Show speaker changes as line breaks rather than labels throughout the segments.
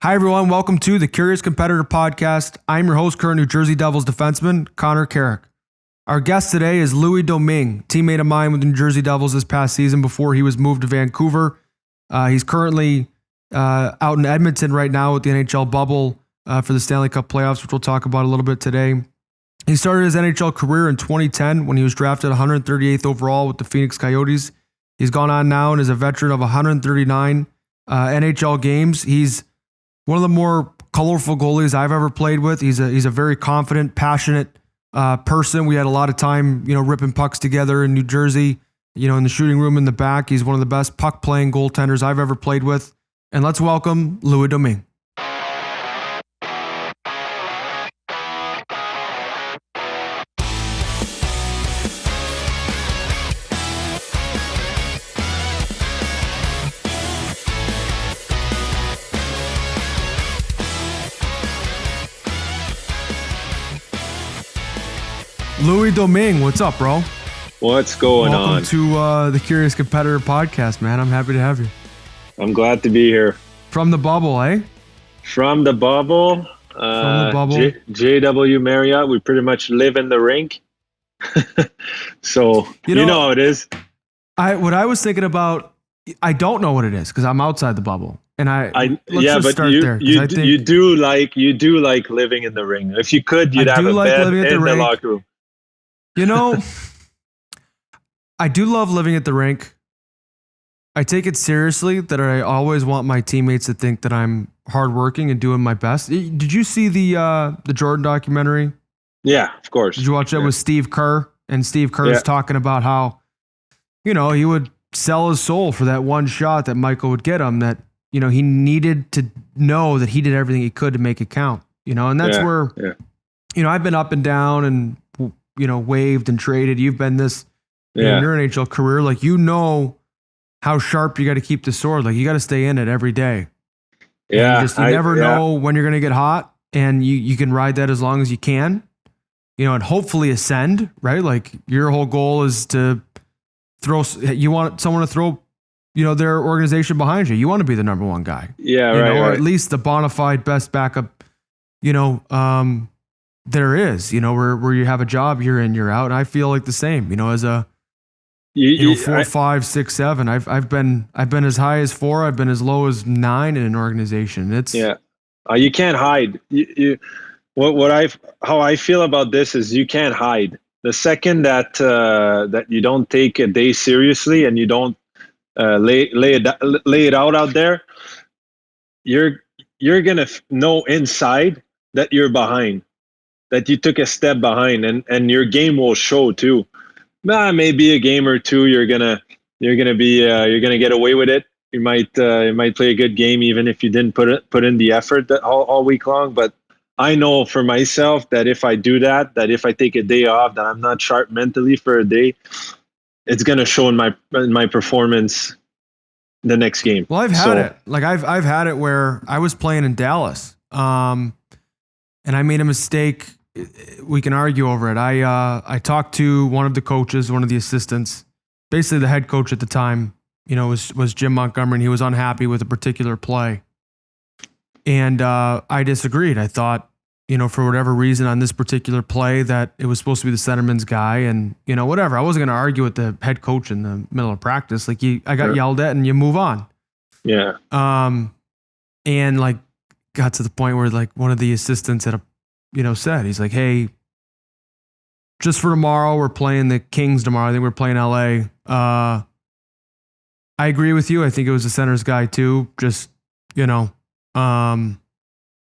Hi, everyone. Welcome to the Curious Competitor Podcast. I'm your host, current New Jersey Devils defenseman, Connor Carrick. Our guest today is Louis Domingue, teammate of mine with the New Jersey Devils this past season before he was moved to Vancouver. He's currently out in Edmonton right now with the NHL bubble for the Stanley Cup playoffs, which we'll talk about a little bit today. He started his NHL career in 2010 when he was drafted 138th overall with the Phoenix Coyotes. He's gone on now and is a veteran of 139 NHL games. He's one of the more colorful goalies I've ever played with. He's a very confident, passionate person. We had a lot of time, ripping pucks together in New Jersey, in the shooting room in the back. He's one of the best puck-playing goaltenders I've ever played with. And let's welcome Louis Domingue. Louis Domingue, what's up, bro?
What's going on?
Welcome to the Curious Competitor Podcast, man. I'm happy to have you.
I'm glad to be here.
From the bubble, eh?
From the bubble. JW Marriott. We pretty much live in the rink. So, you know how it is.
What I was thinking about, I don't know what it is because I'm outside the bubble. And
you do like living in the ring. If you could, you'd have a bed in the locker room.
I do love living at the rink. I take it seriously that I always want my teammates to think that I'm hardworking and doing my best. Did you see the Jordan documentary?
Yeah, of course.
Did you watch that with Steve Kerr? And Steve Kerr's talking about how, he would sell his soul for that one shot that Michael would get him, that, he needed to know that he did everything he could to make it count, and that's where, I've been up and down and, waived and traded. You've been this in your NHL career. Like, how sharp you got to keep the sword. Like, you got to stay in it every day.
Yeah.
You never know when you're going to get hot, and you can ride that as long as you can, and hopefully ascend, right? Like, your whole goal is to you want someone to throw, their organization behind you. You want to be the number one guy.
Yeah.
Or at least the bona fide best backup, there is, where you have a job year in, year out. And I feel like the same, as a 4, 5, 6, 7. I've been as high as 4. I've been as low as 9 in an organization.
You can't hide. How I feel about this is you can't hide. The second that you don't take a day seriously and you don't lay it out there, you're gonna know inside that you're behind, that you took a step behind, and your game will show too. Maybe a game or two you're gonna get away with it. You might play a good game even if you didn't put in the effort all week long. But I know for myself that if I do that if I take a day off, that I'm not sharp mentally for a day, it's gonna show in my performance the next game.
Well, I've had it. Like I've had it where I was playing in Dallas, and I made a mistake. We can argue over it. I talked to one of the coaches, one of the assistants, basically the head coach at the time, was Jim Montgomery, and he was unhappy with a particular play. And I disagreed. I thought, for whatever reason on this particular play that it was supposed to be the centerman's guy, and, whatever. I wasn't going to argue with the head coach in the middle of practice. Like I got yelled at and you move on.
Yeah.
And like got to the point where like one of the assistants at said, he's like, hey, just for tomorrow, we're playing the Kings tomorrow. I think we're playing LA. I agree with you. I think it was the center's guy too. Just, don't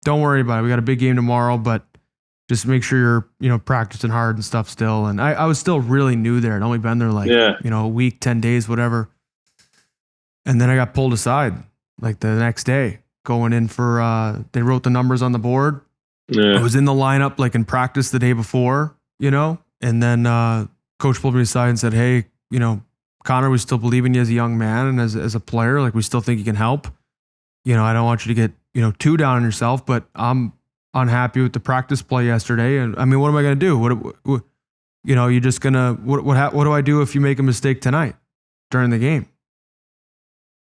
worry about it. We got a big game tomorrow, but just make sure you're, practicing hard and stuff still. And I was still really new there. I'd only been there like, a week, 10 days, whatever. And then I got pulled aside like the next day going in for, they wrote the numbers on the board.
Yeah.
I was in the lineup like in practice the day before, and then coach pulled me aside and said, hey, Connor, we still believe in you as a young man and as a player. Like, we still think you can help. I don't want you to get, too down on yourself, but I'm unhappy with the practice play yesterday. And I mean, what am I going to do? What you're just going to, what do I do if you make a mistake tonight during the game?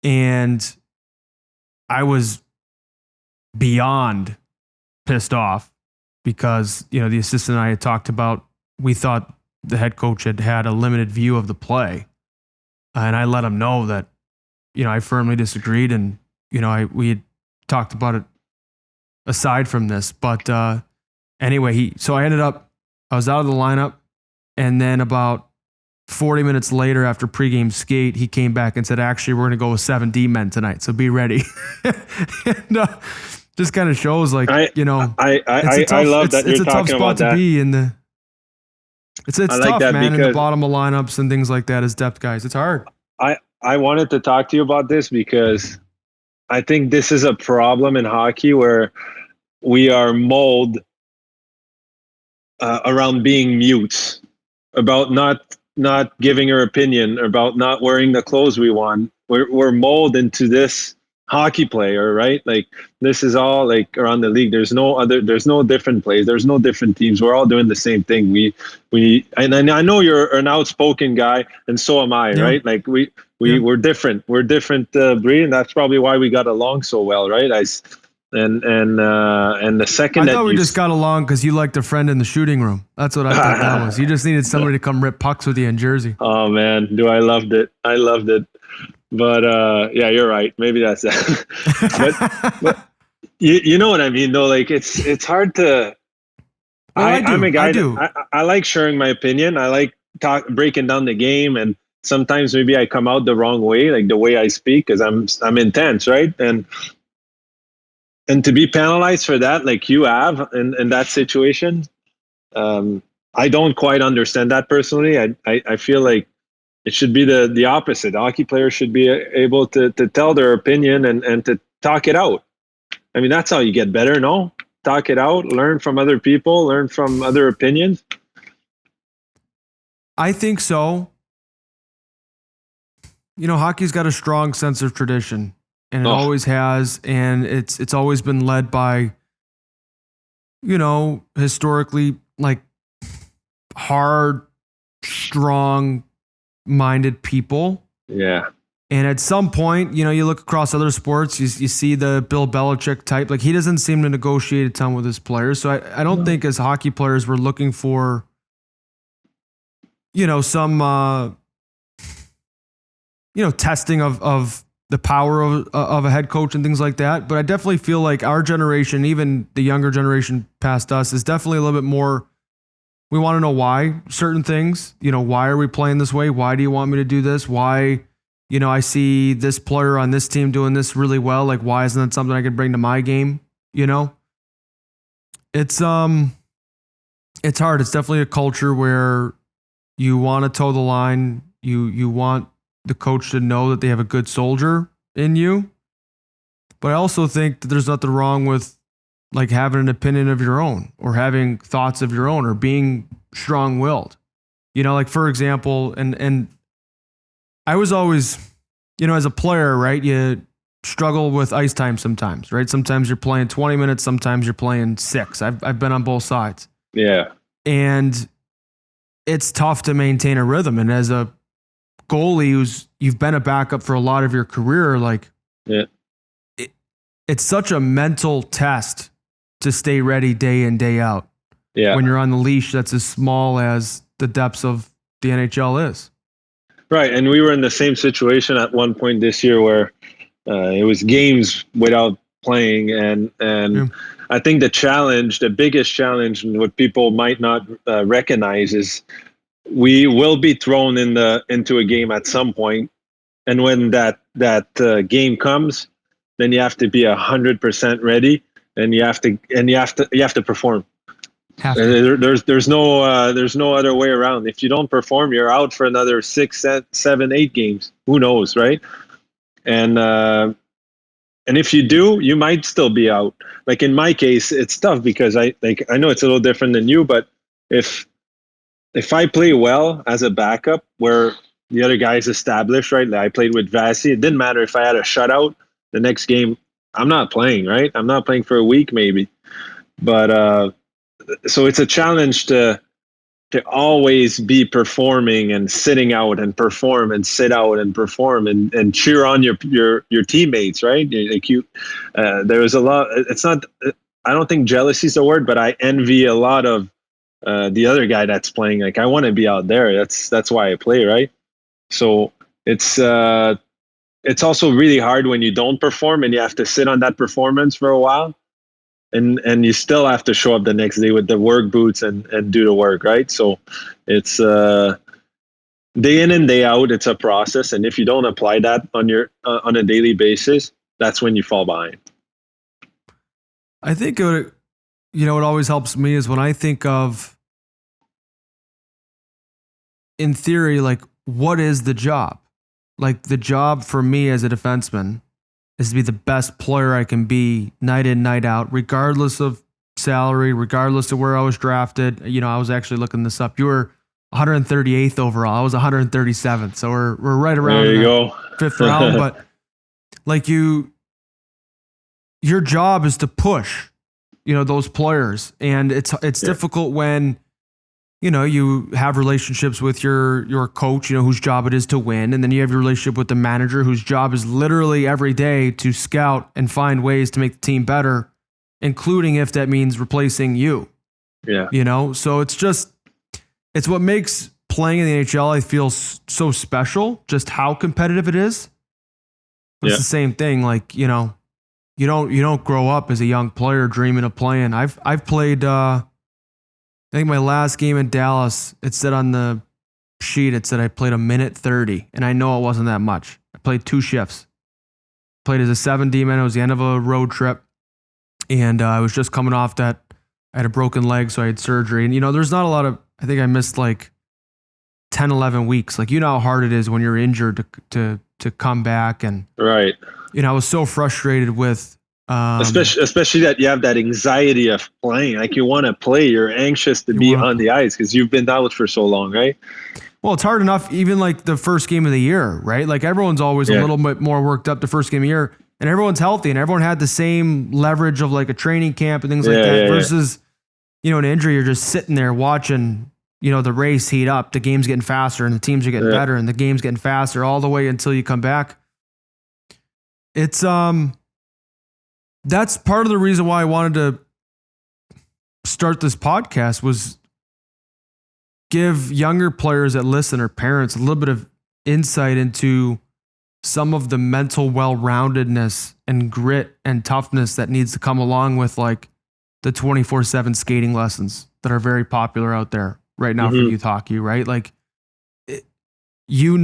And I was beyond pissed off because, the assistant and I had talked about, we thought the head coach had a limited view of the play. And I let him know that, I firmly disagreed. And, we had talked about it aside from this. But anyway, I was out of the lineup. And then about 40 minutes later, after pregame skate, he came back and said, actually, we're going to go with 7D men tonight. So be ready. And, just kind of shows like,
I love that you're talking about that.
To be in the, it's
like
tough,
that,
man, in the bottom of lineups and things like that as depth guys. It's hard.
I wanted to talk to you about this because I think this is a problem in hockey where we are molded around being mutes, about not giving our opinion, about not wearing the clothes we want. We're molded into this hockey player, right? Like this is all like around the league. There's no different plays. There's no different teams. We're all doing the same thing. And I know you're an outspoken guy, and so am I, right? Like we're different. We're different breed, and that's probably why we got along so well, right? And the second
I thought we just got along because you liked a friend in the shooting room. That's what I thought that was. You just needed somebody to come rip pucks with you in Jersey.
Oh man, I loved it. But yeah, you're right. Maybe that's that. but you know what I mean, though. Like it's hard to. I'm a guy. I like sharing my opinion. I like breaking down the game, and sometimes maybe I come out the wrong way, like the way I speak, because I'm intense, right? And to be penalized for that, like you have in that situation, I don't quite understand that personally. I feel like it should be the opposite. Hockey players should be able to tell their opinion and to talk it out. I mean, that's how you get better, no? Talk it out, learn from other people, learn from other opinions.
I think so. Hockey's got a strong sense of tradition, and it always has, and it's always been led by, historically, like hard, strong minded people.
Yeah.
And at some point, you look across other sports, you see the Bill Belichick type. Like he doesn't seem to negotiate a ton with his players. So I don't think as hockey players we're looking for, some testing of the power of a head coach and things like that. But I definitely feel like our generation, even the younger generation past us, is definitely a little bit more. We want to know why certain things, why are we playing this way? Why do you want me to do this? Why, I see this player on this team doing this really well. Like, why isn't that something I could bring to my game? It's hard. It's definitely a culture where you want to toe the line. You want the coach to know that they have a good soldier in you. But I also think that there's nothing wrong with like having an opinion of your own or having thoughts of your own or being strong-willed. Like for example, and I was always, as a player, right, you struggle with ice time sometimes, right? Sometimes you're playing 20 minutes, sometimes you're playing 6. I've been on both sides.
Yeah.
And it's tough to maintain a rhythm. And as a goalie you've been a backup for a lot of your career, like it's such a mental test to stay ready day in, day out.
Yeah.
When you're on the leash that's as small as the depths of the NHL is.
Right. And we were in the same situation at one point this year where it was games without playing. And I think the biggest challenge, and what people might not recognize is we will be thrown into a game at some point. And when that game comes, then you have to be 100% ready. And you have to perform. There's no other way around. If you don't perform, you're out for another 6, 7, 8 games. Who knows, right? And if you do, you might still be out. Like in my case, it's tough because I know it's a little different than you, but if I play well as a backup, where the other guy's established, right? Like I played with Vasi. It didn't matter if I had a shutout the next game. I'm not playing, right? I'm not playing for a week maybe. But so it's a challenge to to always be performing and sitting out and perform and sit out and perform and cheer on your teammates, right? Like there was a lot. It's not. I don't think jealousy is the word, but I envy a lot of the other guy that's playing. Like I want to be out there. That's why I play, right? So it's also really hard when you don't perform and you have to sit on that performance for a while. And you still have to show up the next day with the work boots and do the work, right? So it's day in and day out. It's a process, and if you don't apply that on a daily basis, that's when you fall behind.
I think what always helps me is when I think of, in theory, like what is the job? Like the job for me as a defenseman is to be the best player I can be night in, night out, regardless of salary, regardless of where I was drafted. I was actually looking this up. You were 138th overall. I was 137th. So we're right around
there you go.
5th round. But like your job is to push, those players. And it's difficult when, you have relationships with your coach, whose job it is to win. And then you have your relationship with the manager, whose job is literally every day to scout and find ways to make the team better, including if that means replacing you.
Yeah.
So it's what makes playing in the NHL, I feel, so special, just how competitive it is. But it's the same thing. Like, you don't grow up as a young player dreaming of playing. I've played, I think my last game in Dallas, it said on the sheet, it said I played 1:30, and I know it wasn't that much. I played 2 shifts. Played as a 7D man. It was the end of a road trip, and I was just coming off that. I had a broken leg, so I had surgery. And, there's not a lot of, I think I missed like 10, 11 weeks. Like, how hard it is when you're injured to come back. And,
right.
I was so frustrated with,
especially that you have that anxiety of playing. Like you want to play, you're anxious to be on the ice because you've been out for so long, right?
Well, it's hard enough even like the first game of the year, right? Like everyone's always a little bit more worked up the first game of the year, and everyone's healthy and everyone had the same leverage of like a training camp and things like that versus, an injury. You're just sitting there watching, the race heat up, the game's getting faster and the teams are getting better and the game's getting faster all the way until you come back. It's, that's part of the reason why I wanted to start this podcast, was give younger players that listen or parents a little bit of insight into some of the mental well-roundedness and grit and toughness that needs to come along with like the 24/7 skating lessons that are very popular out there right now for youth hockey, right? Like, you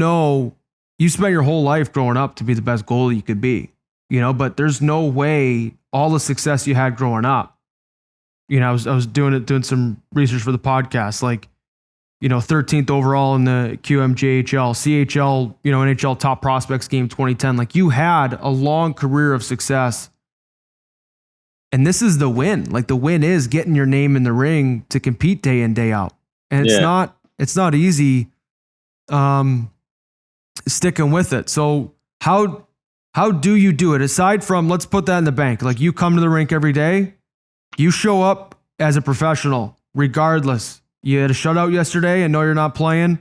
spent your whole life growing up to be the best goalie you could be. But there's no way all the success you had growing up. I was doing some research for the podcast, like, 13th overall in the QMJHL, CHL, NHL top prospects game 2010. Like, you had a long career of success. And this is the win. Like, the win is getting your name in the ring to compete day in, day out. And it's not easy sticking with it. So how do you do it? Aside from, let's put that in the bank. Like, you come to the rink every day, you show up as a professional, regardless. You had a shutout yesterday and know you're not playing.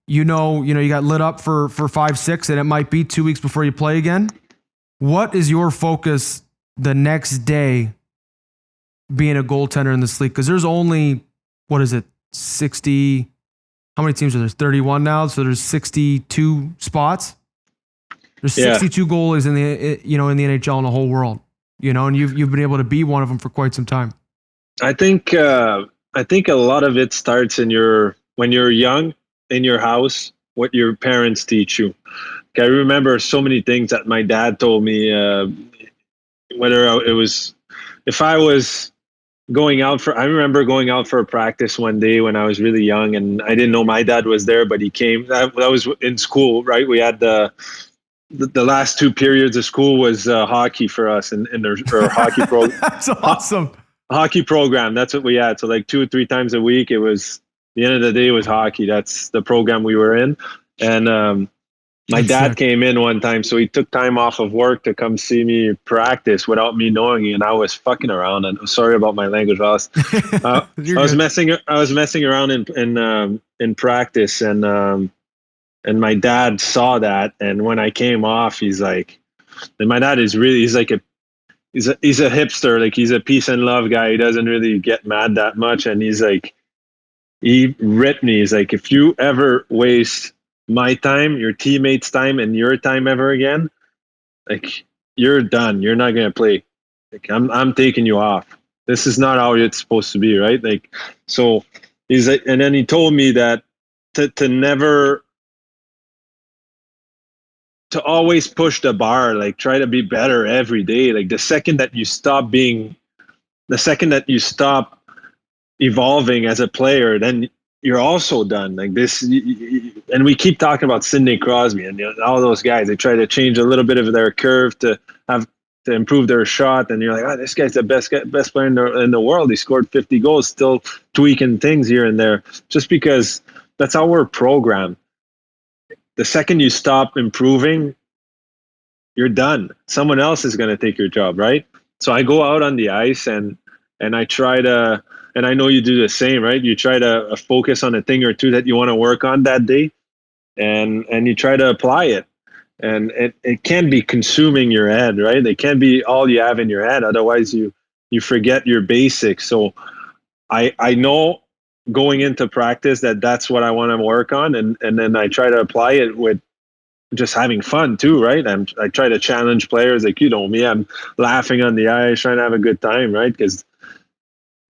You got lit up for 5-6 and it might be 2 weeks before you play again. What is your focus the next day being a goaltender in this league? Because there's only, 60, how many teams are there? There's 31 now, so there's 62 spots. There's 62 goalies in the NHL in the whole world, and you've been able to be one of them for quite some time.
I think a lot of it starts when you're young in your house, what your parents teach you. I remember so many things that my dad told me, if I was I remember going out for a practice one day when I was really young and I didn't know my dad was there, but he came. That was in school, right? We had the last 2 periods of school was hockey for us in our hockey program.
That's awesome.
Hockey program. That's what we had. So like 2 or 3 times a week, it was the end of the day was hockey. That's the program we were in. And My
That's
dad
sick.
came in one time, so he took time off of work to come see me practice without me knowing it, and I was fucking around. And sorry about my language, Ross.
You're
I was
good.
messing around in practice, and my dad saw that. And when I came off, he's like, and my dad is really, he's a hipster, like he's a peace and love guy. He doesn't really get mad that much, and he's like, he ripped me. He's like, if you ever waste my time, your teammates' time, and your time ever again, like you're done. You're not gonna play. Like I'm taking you off. This is not how it's supposed to be, right? Like, so he's like, and then he told me that to never, to always push the bar, like try to be better every day. Like the second that you stop evolving as a player, then you're also done. Like this, and we keep talking about Sidney Crosby and all those guys. They try to change a little bit of their curve have to improve their shot, and you're like, this guy's the best player in the world. He scored 50 goals, still tweaking things here and there, just because that's how we're programmed. The second you stop improving, you're done. Someone else is going to take your job, right? So I go out on the ice and I try to, and I know you do the same, right? You try to focus on a thing or two that you want to work on that day, and you try to apply it. And it can be consuming your head, right? It can be all you have in your head. Otherwise, you forget your basics. So I know going into practice that's what I want to work on, and then I try to apply it with just having fun too, right? I try to challenge players, like, me, I'm laughing on the ice, trying to have a good time, right? Because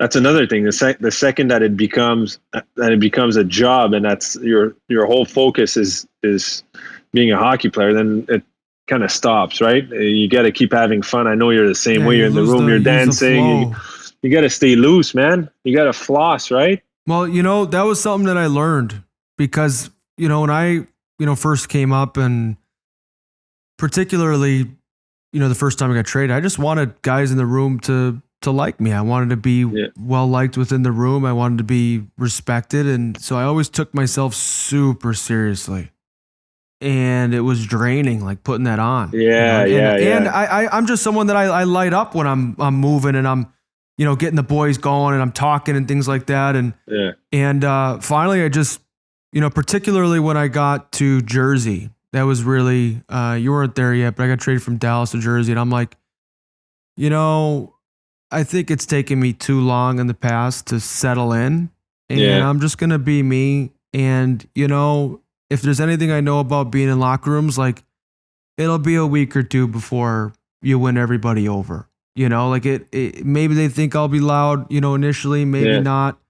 that's another thing. The second that it becomes a job, and that's your whole focus is being a hockey player, then it kind of stops, right? You got to keep having fun. I know you're the same
Yeah,
way.
you
You're in the
lose
room, you're
you lose the
dancing.
flow.
You got to stay loose, man. You got to floss, right?
Well, that was something that I learned because, when I, first came up, and particularly, the first time I got traded, I just wanted guys in the room to like me. I wanted to be well liked within the room. I wanted to be respected. And so I always took myself super seriously. And it was draining, like putting that on.
Yeah,
and I'm just someone that I light up when I'm moving and I'm, getting the boys going and I'm talking and things like that. And finally I just, particularly when I got to Jersey, that was really, you weren't there yet, but I got traded from Dallas to Jersey, and I'm like, I think it's taken me too long in the past to settle in, and I'm just going to be me. And, if there's anything I know about being in locker rooms, like it'll be a week or two before you win everybody over, like it maybe they think I'll be loud, initially, maybe not.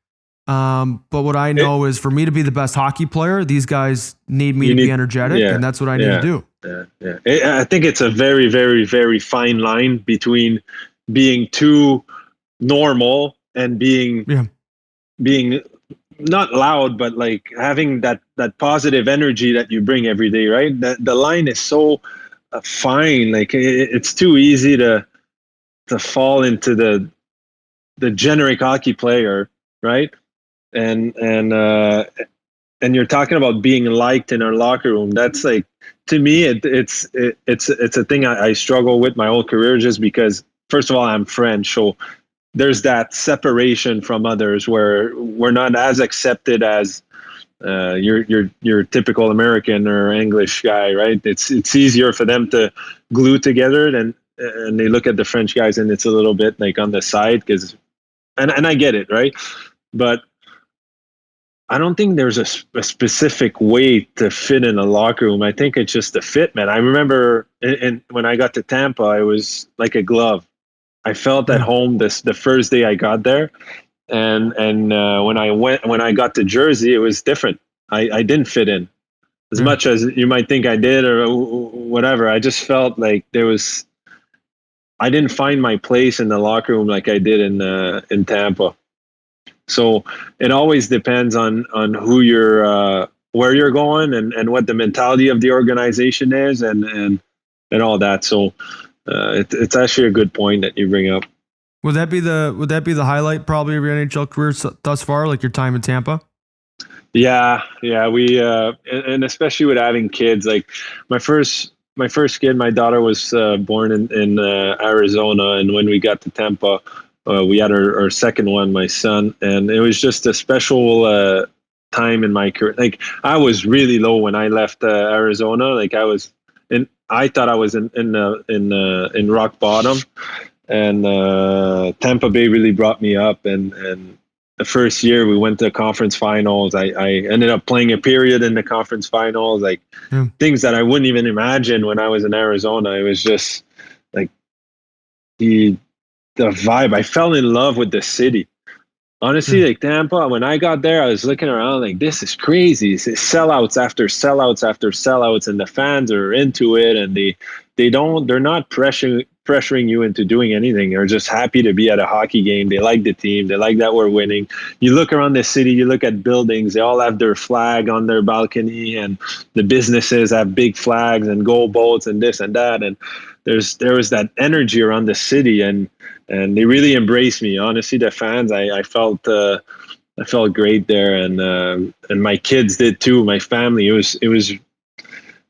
But what I know is for me to be the best hockey player, these guys need me to be energetic, and that's what I need to do.
I think it's a very, very, very fine line between being too normal and being not loud, but like having that positive energy that you bring every day, right? The line is so fine. Like it's too easy to fall into the generic hockey player, right? And you're talking about being liked in our locker room. That's like, to me, it's a thing I struggle with my whole career, just because, first of all, I'm French, so there's that separation from others where we're not as accepted as your typical American or English guy, right? It's easier for them to glue together, and they look at the French guys and it's a little bit like on the side, because and I get it, right? But I don't think there's a specific way to fit in a locker room. I think it's just a fit, man. I remember when I got to Tampa, I was like a glove. I felt at home the first day I got there, and when I got to Jersey, it was different. I didn't fit in as much as you might think I did or whatever. I just felt like I didn't find my place in the locker room like I did in Tampa. So it always depends on who you're, where you're going, and what the mentality of the organization is, and all that. So it's actually a good point that you bring up.
Would that be the highlight probably of your NHL career thus far, like your time in Tampa?
Yeah. And especially with having kids, like my first kid, my daughter was born in Arizona, and when we got to Tampa, we had our second one, my son, and it was just a special time in my career. Like I was really low when I left Arizona. Like I thought I was in rock bottom, and Tampa Bay really brought me up. And the first year we went to conference finals. I ended up playing a period in the conference finals, like things that I wouldn't even imagine when I was in Arizona. It was just like the vibe. I fell in love with the city. Honestly, like Tampa, when I got there, I was looking around like, this is crazy. It's sellouts after sellouts after sellouts, and the fans are into it, and they're not pressuring you into doing anything. They're just happy to be at a hockey game. They like the team. They like that we're winning. You look around the city, you look at buildings, they all have their flag on their balcony, and the businesses have big flags and goal boats and this and that. And there was that energy around the city, and they really embraced me. Honestly, the fans, I felt great there, and my kids did too. My family, it was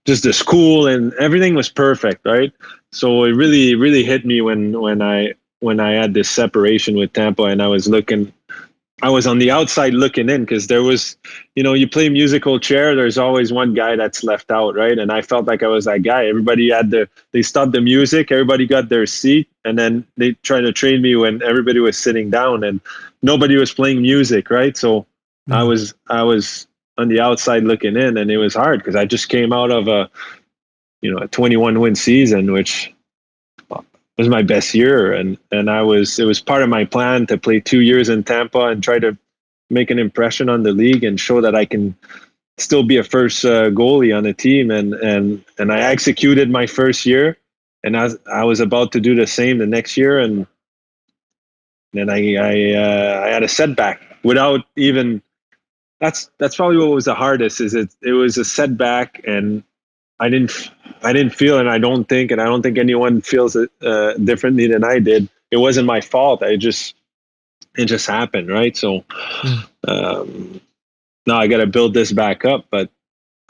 just the school and everything was perfect, right? So it really hit me when I had this separation with Tampa, and I was on the outside looking in, because there was, you play musical chair, there's always one guy that's left out, right? And I felt like I was that guy. Everybody they stopped the music, everybody got their seat, and then they tried to train me when everybody was sitting down and nobody was playing music, right? So I was on the outside looking in, and it was hard because I just came out of a 21 win season, which was my best year, and it was part of my plan to play 2 years in Tampa and try to make an impression on the league and show that I can still be a first goalie on the team, and I executed my first year, and I was about to do the same the next year, and then I had a setback without even. That's probably what was the hardest. Is it was a setback, and I didn't feel, and I don't think anyone feels it differently than I did. It wasn't my fault. It just happened, right? So now I got to build this back up. But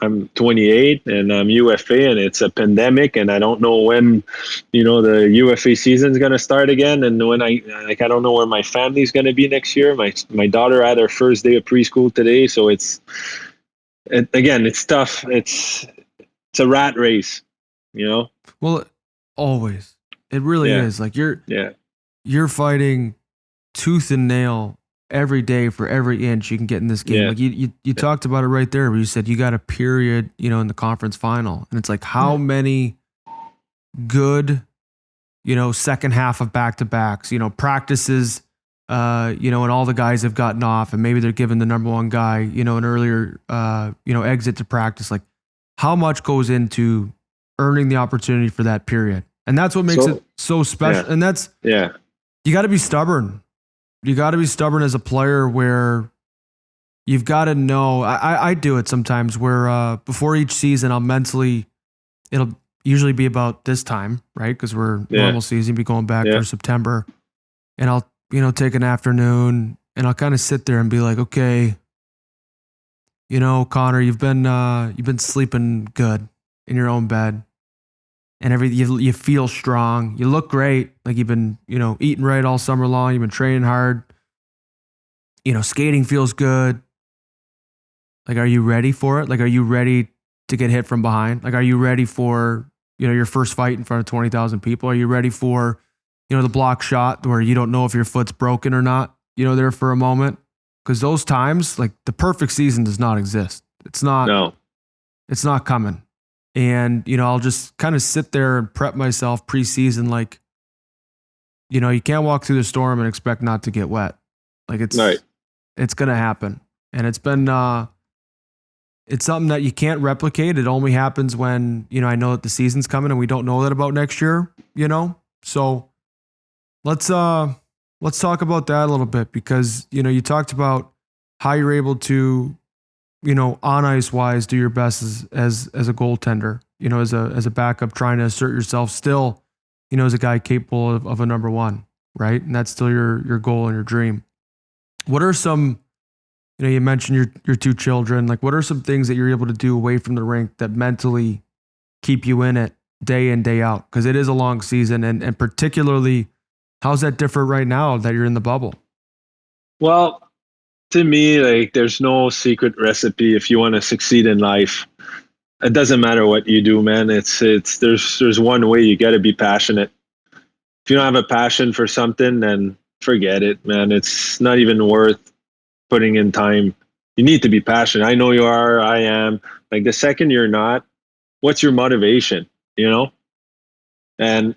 I'm 28 and I'm UFA, and it's a pandemic, and I don't know when, the UFA season is going to start again, and when I don't know where my family's going to be next year. My daughter had her first day of preschool today, so again, it's tough. It's a rat race,
Well, always. It really is. Like you're fighting tooth and nail every day for every inch you can get in this game. Like you talked about it right there, where you said you got a period, in the conference final. And it's like how many good, second half of back-to-backs, practices, and all the guys have gotten off, and maybe they're giving the number one guy, an earlier exit to practice. Like how much goes into earning the opportunity for that period. And that's what makes it so special. And that's, you got to be stubborn. You got to be stubborn as a player, where you've got to know, I do it sometimes where before each season, it'll usually be about this time, right? Because we're normal season, be going back through September. And I'll, take an afternoon and I'll kind of sit there and be like, okay, Connor, you've been sleeping good in your own bed, and you feel strong. You look great. Like you've been, eating right all summer long. You've been training hard. Skating feels good. Like, are you ready for it? Like, are you ready to get hit from behind? Like, are you ready for, your first fight in front of 20,000 people? Are you ready for, the block shot where you don't know if your foot's broken or not, there for a moment? Because those times, like the perfect season does not exist. It's not.
No.
It's not coming. And, I'll just kind of sit there and prep myself preseason. Like, you can't walk through the storm and expect not to get wet. Like it's going to happen. And it's been, it's something that you can't replicate. It only happens when, I know that the season's coming and we don't know that about next year, So let's talk about that a little bit, because, you talked about how you're able to, on ice wise, do your best as a goaltender, as a backup, trying to assert yourself still, as a guy capable of a number one, right? And that's still your goal and your dream. What are some, You mentioned your two children. Like, what are some things that you're able to do away from the rink that mentally keep you in it day in, day out? Because it is a long season, and particularly, how's that different right now that you're in the bubble?
Well, to me, like there's no secret recipe if you want to succeed in life. It doesn't matter what you do, man. There's one way. You got to be passionate. If you don't have a passion for something, then forget it, man. It's not even worth putting in time. You need to be passionate. I know you are. I am. Like the second you're not, what's your motivation? And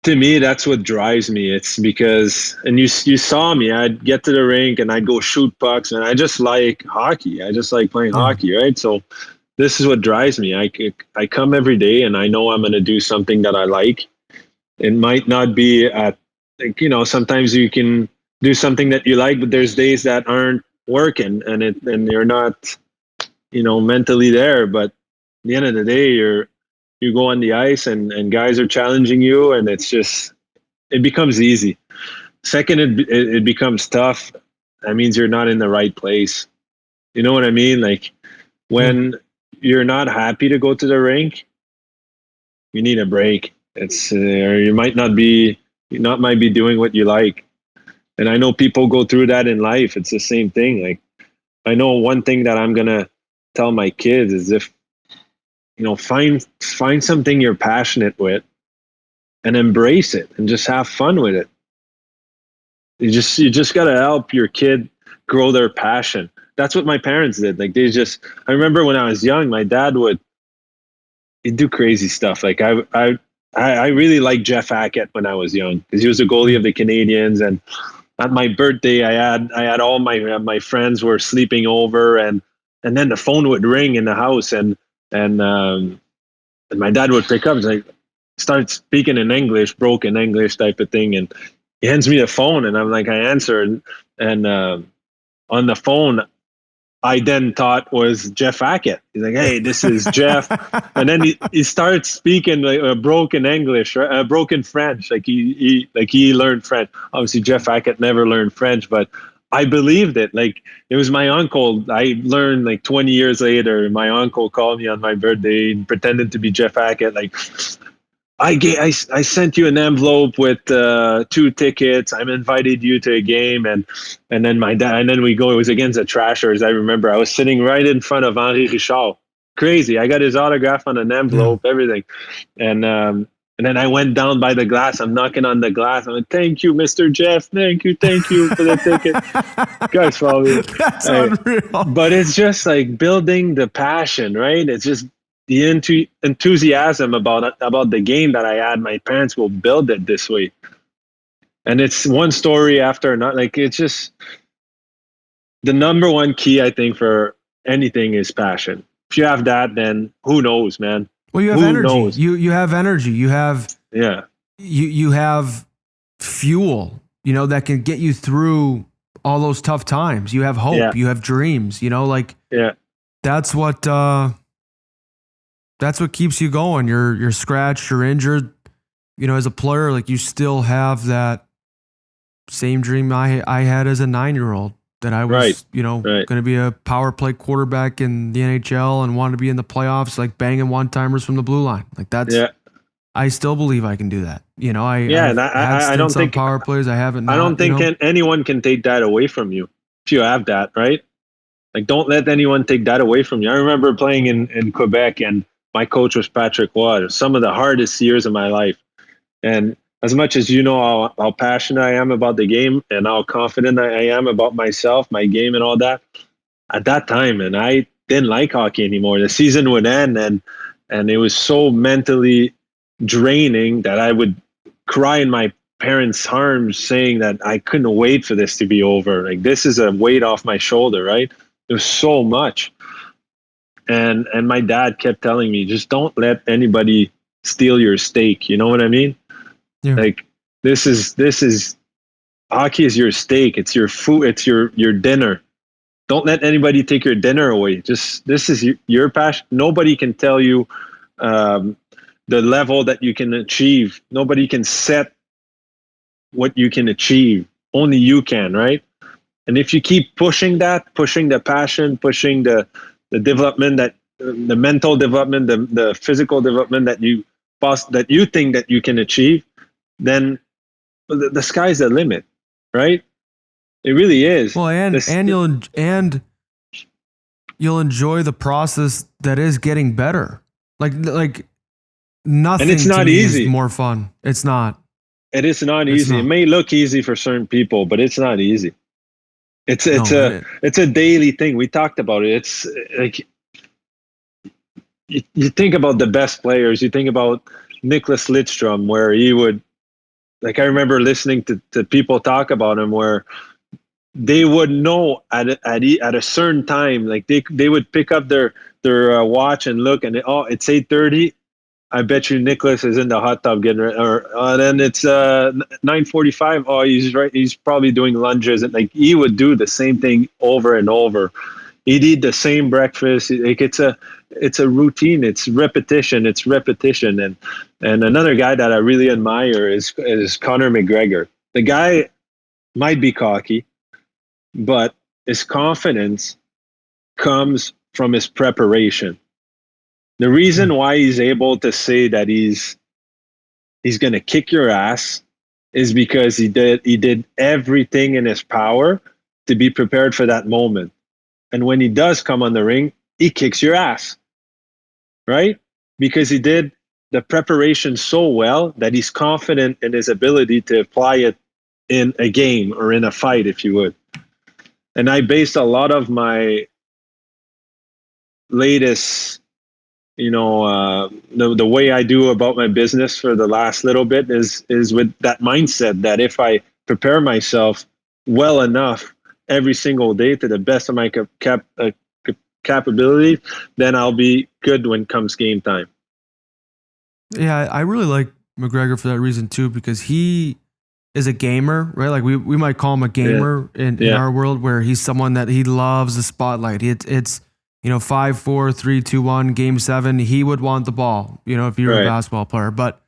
to me, that's what drives me. It's because, and you saw me. I'd get to the rink and I'd go shoot pucks, and I just like hockey. I just like playing hockey, right? So this is what drives me. I come every day and I know I'm going to do something that I like. It might not be at, like, sometimes you can do something that you like, but there's days that aren't working, and you're not, mentally there. But at the end of the day, you go on the ice and guys are challenging you, and it becomes easy. Second, it becomes tough. That means you're not in the right place. You know what I mean? Like when you're not happy to go to the rink, you need a break. It's or you might not be doing what you like. And I know people go through that in life. It's the same thing. Like I know one thing that I'm gonna tell my kids is if find something you're passionate with and embrace it and just have fun with it. You just gotta help your kid grow their passion. That's what my parents did. Like I remember when I was young, my dad he'd do crazy stuff. Like I really liked Jeff Hackett when I was young because he was the goalie of the Canadians. And at my birthday, I had all my friends were sleeping over, and then the phone would ring in the house, and my dad would pick up and like start speaking in English, broken English type of thing, and he hands me the phone, and I'm like, I answer, and on the phone, I then thought was Jeff Hackett. He's like, "Hey, this is Jeff," and then he starts speaking like a broken English, broken French. Like he learned French. Obviously, Jeff Hackett never learned French, but I believed it. Like it was my uncle. I learned like 20 years later. My uncle called me on my birthday and pretended to be Jeff Hackett. Like I sent you an envelope with 2 tickets. I'm invited you to a game, and then my dad, and then we go. It was against the Trashers. I remember I was sitting right in front of Henri Richard. Crazy. I got his autograph on an envelope, everything, and then I went down by the glass. I'm knocking on the glass. I'm like, "Thank you, Mr. Jeff. Thank you for the ticket." Guys, follow me.
That's unreal.
But it's just like building the passion, right? It's just the enthusiasm about the game that I had. My parents will build it this way, and it's one story after another. Like it's just the number one key, I think, for anything is passion. If you have that, then who knows, man?
Well, you have
Who
energy.
knows?
You have energy. You have
Yeah.
You have fuel. That can get you through all those tough times. You have hope.
Yeah.
You have dreams. Like that's what keeps you going. You're scratched. You're injured. As a player, like you still have that same dream I had as a 9-year-old. That I was, going to be a power play quarterback in the NHL and wanted to be in the playoffs, like banging one-timers from the blue line. Like that's, I still believe I can do that.
I don't think
power plays. I haven't.
I don't think anyone can take that away from you if you have that, right? Like, don't let anyone take that away from you. I remember playing in Quebec, and my coach was Patrick Watt. Some of the hardest years of my life, and as much as how passionate I am about the game and how confident I am about myself, my game and all that, at that time, and I didn't like hockey anymore. The season would end, and it was so mentally draining that I would cry in my parents' arms saying that I couldn't wait for this to be over. Like, this is a weight off my shoulder, right? It was so much. And my dad kept telling me, just don't let anybody steal your steak. You know what I mean?
Yeah.
Like this is hockey is your steak. It's your food. It's your dinner. Don't let anybody take your dinner away. Just this is your passion. Nobody can tell you the level that you can achieve. Nobody can set what you can achieve. Only you can, right? And if you keep pushing the passion, pushing the development, that the mental development, the physical development that you think that you can achieve, then the sky's the limit, right? It really is.
Well, you'll enjoy the process that is getting better. Like nothing.
And it's not easy.
Is more fun. It's not.
It is not easy. It may look easy for certain people, but it's not easy. It's a daily thing. We talked about it. It's like you think about the best players. You think about Nicholas Lidstrom, where he would, like, I remember listening to people talk about him, where they would know at a certain time, like they would pick up their watch and look, and it's 8:30. I bet you Nicholas is in the hot tub getting ready, or then it's 9:45. Oh, he's right. He's probably doing lunges, and like he would do the same thing over and over. He'd eat the same breakfast. Like it's a routine. It's repetition. And another guy that I really admire is Conor McGregor. The guy might be cocky, but his confidence comes from his preparation. The reason why he's able to say that he's going to kick your ass is because he did everything in his power to be prepared for that moment. And when he does come on the ring, he kicks your ass, right? Because he did the preparation so well that he's confident in his ability to apply it in a game or in a fight, if you would. And I based a lot of my latest, the way I do about my business for the last little bit is with that mindset that if I prepare myself well enough every single day to the best of my capability, then I'll be good when comes game time.
Yeah, I really like McGregor for that reason too, because he is a gamer, right? Like we might call him a gamer in our world, where he's someone that he loves the spotlight. It's 5, 4, 3, 2, 1, game 7. He would want the ball, if you're a basketball player, but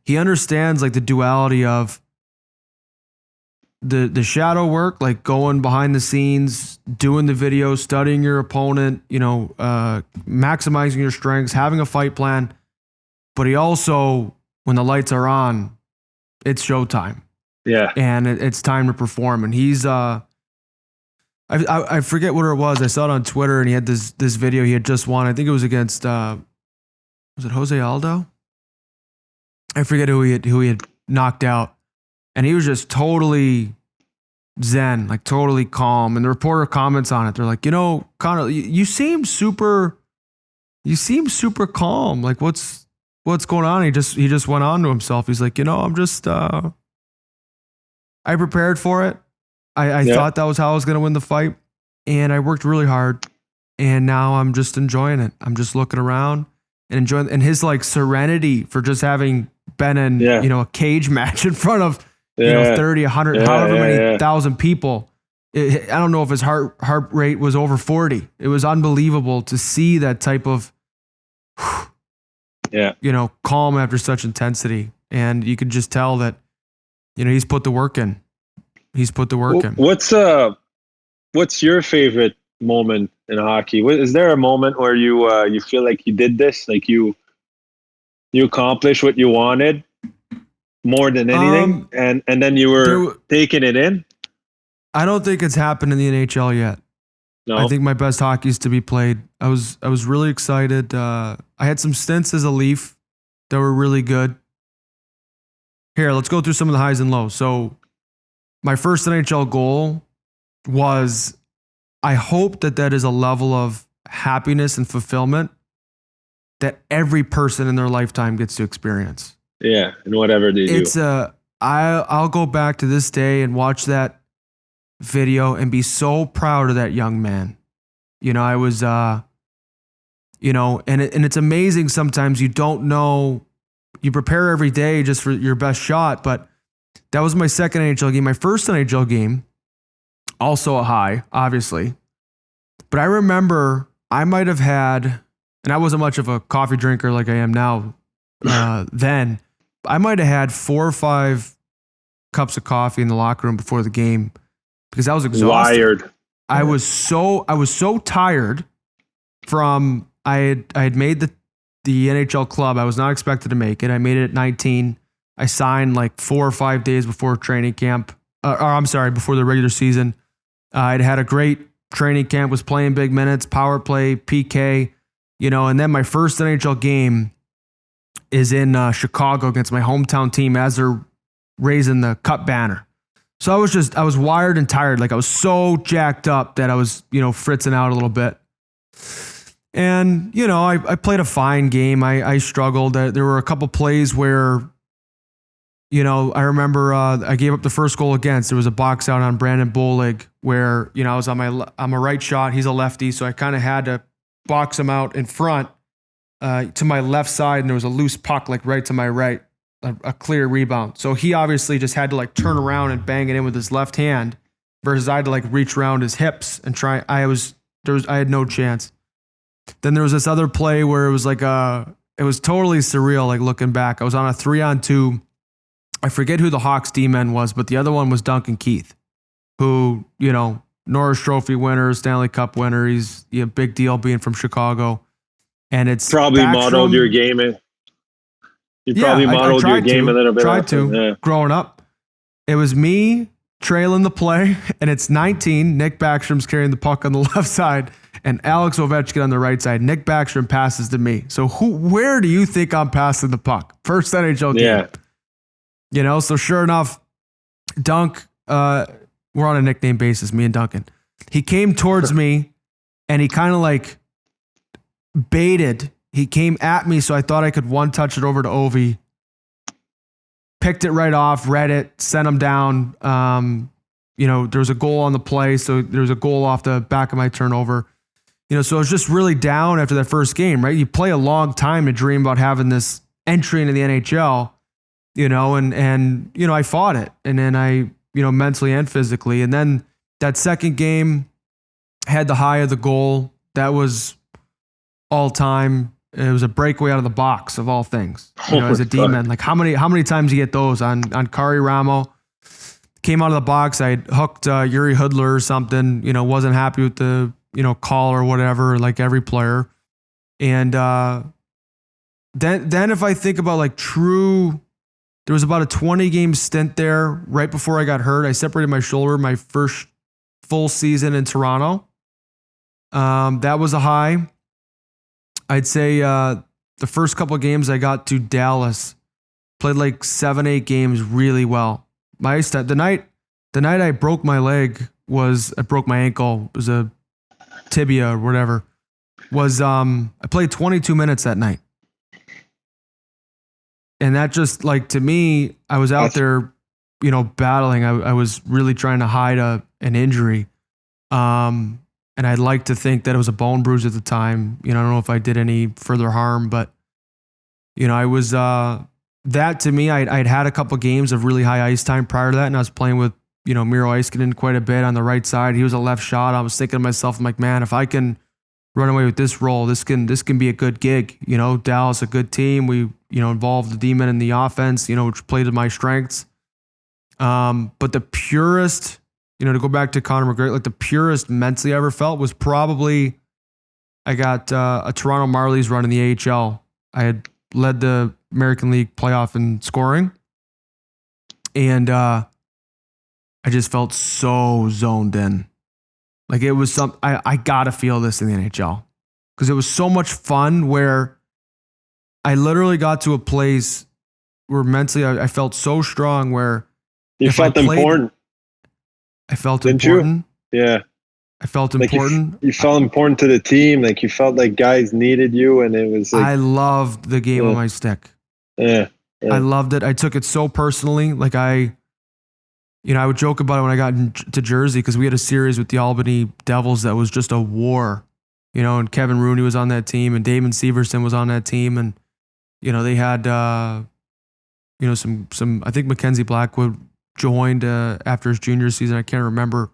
he understands like the duality of the shadow work, like going behind the scenes, doing the video, studying your opponent, maximizing your strengths, having a fight plan. But he also, when the lights are on, it's showtime.
Yeah.
And it's time to perform. And he's, I forget what it was. I saw it on Twitter, and he had this video he had just won. I think it was against, was it Jose Aldo? I forget who he had knocked out. And he was just totally zen, like totally calm. And the reporter comments on it. They're like, Connor, you seem super calm. Like what's going on? He just went on to himself. He's like, I'm just, I prepared for it. I thought that was how I was going to win the fight. And I worked really hard. And now I'm just enjoying it. I'm just looking around and enjoying, and his like serenity for just having been in, a cage match in front of, 30, 100, however many thousand people. I don't know if his heart rate was over 40. It was unbelievable to see that type of, calm after such intensity. And you could just tell that, he's put the work in.
What's your favorite moment in hockey? Is there a moment where you feel like you did this, like you accomplished what you wanted more than anything, and then you were taking it in?
I don't think it's happened in the NHL yet.
No.
I think my best hockey is to be played. I was really excited. I had some stints as a Leaf that were really good. Here, let's go through some of the highs and lows. So my first NHL goal was, I hope that is a level of happiness and fulfillment that every person in their lifetime gets to experience.
Yeah, and whatever they do.
I'll go back to this day and watch that video and be so proud of that young man. I was, and it's amazing sometimes you don't know, you prepare every day just for your best shot, but that was my second NHL game. My first NHL game, also a high, obviously. But I remember I might have had, and I wasn't much of a coffee drinker like I am now then, I might have had 4 or 5 cups of coffee in the locker room before the game because I was exhausted.
Wired.
I was so tired from I had made the NHL club. I was not expected to make it. I made it at 19. I signed like 4 or 5 days before training camp. Before the regular season. I'd had a great training camp, was playing big minutes, power play, PK, and then my first NHL game is in Chicago against my hometown team as they're raising the cup banner. So I was wired and tired. Like I was so jacked up that I was, fritzing out a little bit. And, I played a fine game. I struggled. There were a couple plays where, I remember I gave up the first goal against. There was a box out on Brandon Bolig where, I was on my right shot. He's a lefty, so I kind of had to box him out in front to my left side, and there was a loose puck like right to my right, a clear rebound. So he obviously just had to like turn around and bang it in with his left hand, versus I had to like reach around his hips and try. I had no chance. Then there was this other play where it was like it was totally surreal. Like looking back, I was on a 3-on-2. I forget who the Hawks D-man was, but the other one was Duncan Keith, who, Norris Trophy winner, Stanley Cup winner. He's a big deal being from Chicago. And it's
probably modeled your game. You probably modeled your game a little bit.
Tried to, growing up. It was me trailing the play, and it's 19. Nick Backstrom's carrying the puck on the left side, and Alex Ovechkin on the right side. Nick Backstrom passes to me. So where do you think I'm passing the puck? First NHL game. Yeah. So sure enough, Dunk, we're on a nickname basis, me and Duncan. He came towards me, and he kind of like baited. He came at me, so I thought I could one-touch it over to Ovi. Picked it right off, read it, sent him down. There was a goal on the play, so there was a goal off the back of my turnover. So I was just really down after that first game, right? You play a long time to dream about having this entry into the NHL, and I fought it. And then I, mentally and physically. And then that second game had the high of the goal. That was all time. It was a breakaway out of the box of all things. As a D-man, like how many times you get those on Kari Ramo? Came out of the box. I hooked Yuri Hudler or something. Wasn't happy with the call or whatever. Like every player. And then if I think about like true, there was about a 20-game stint there right before I got hurt. I separated my shoulder my first full season in Toronto. That was a high. I'd say the first couple of games I got to Dallas, played like 7-8 games really well. The night I broke my leg I broke my ankle. It was a tibia or whatever. I played 22 minutes that night. And that just like, to me, I was out there, battling. I was really trying to hide an injury. And I'd like to think that it was a bone bruise at the time. I don't know if I did any further harm, but I was, that to me, I'd had a couple games of really high ice time prior to that. And I was playing with, Miro Iskinen quite a bit on the right side. He was a left shot. I was thinking to myself, I'm like, man, if I can run away with this role, this can be a good gig. Dallas, a good team. We, involved the D-men in the offense, which played to my strengths. But the purest, to go back to Conor McGregor, like the purest mentally I ever felt was probably I got a Toronto Marlies run in the AHL. I had led the American League playoff in scoring. And I just felt so zoned in. Like it was I got to feel this in the NHL. Because it was so much fun where I literally got to a place where mentally I felt so strong where
you felt important.
I felt
Didn't
important.
You? Yeah.
I felt important.
You felt important to the team. Like you felt like guys needed you, and it was like,
I loved the game on my stick.
Yeah.
I loved it. I took it so personally. Like I would joke about it when I got to Jersey because we had a series with the Albany Devils that was just a war. And Kevin Rooney was on that team, and Damon Severson was on that team, and they had some. I think Mackenzie Blackwood joined after his junior season. I can't remember,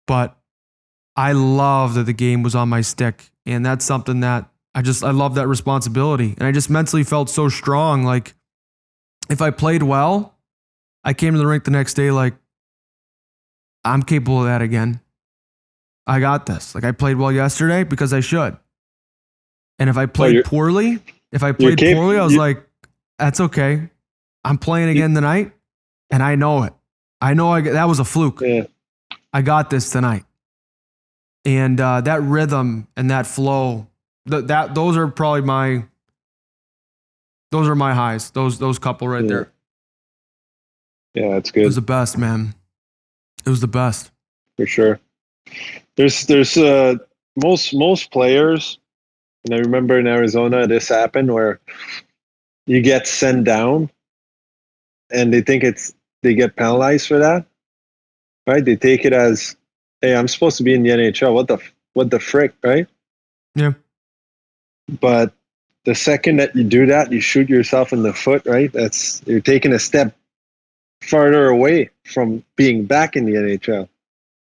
but I love that the game was on my stick, and that's something that I love that responsibility, and I just mentally felt so strong. Like if I played well, I came to the rink the next day like I'm capable of that again. I got this. Like I played well yesterday because I should. And if I played poorly, I was like, that's okay. I'm playing again tonight, and I know it. I know that was a fluke.
Yeah.
I got this tonight. And that rhythm and that flow, those are probably my highs. Those couple right there.
Yeah, that's good.
It was the best, man. It was the best.
For sure. There's most players, and I remember in Arizona this happened where you get sent down and they think they get penalized for that. Right? They take it as, hey, I'm supposed to be in the NHL. What the frick, right?
Yeah.
But the second that you do that, you shoot yourself in the foot, right? You're taking a step farther away from being back in the NHL.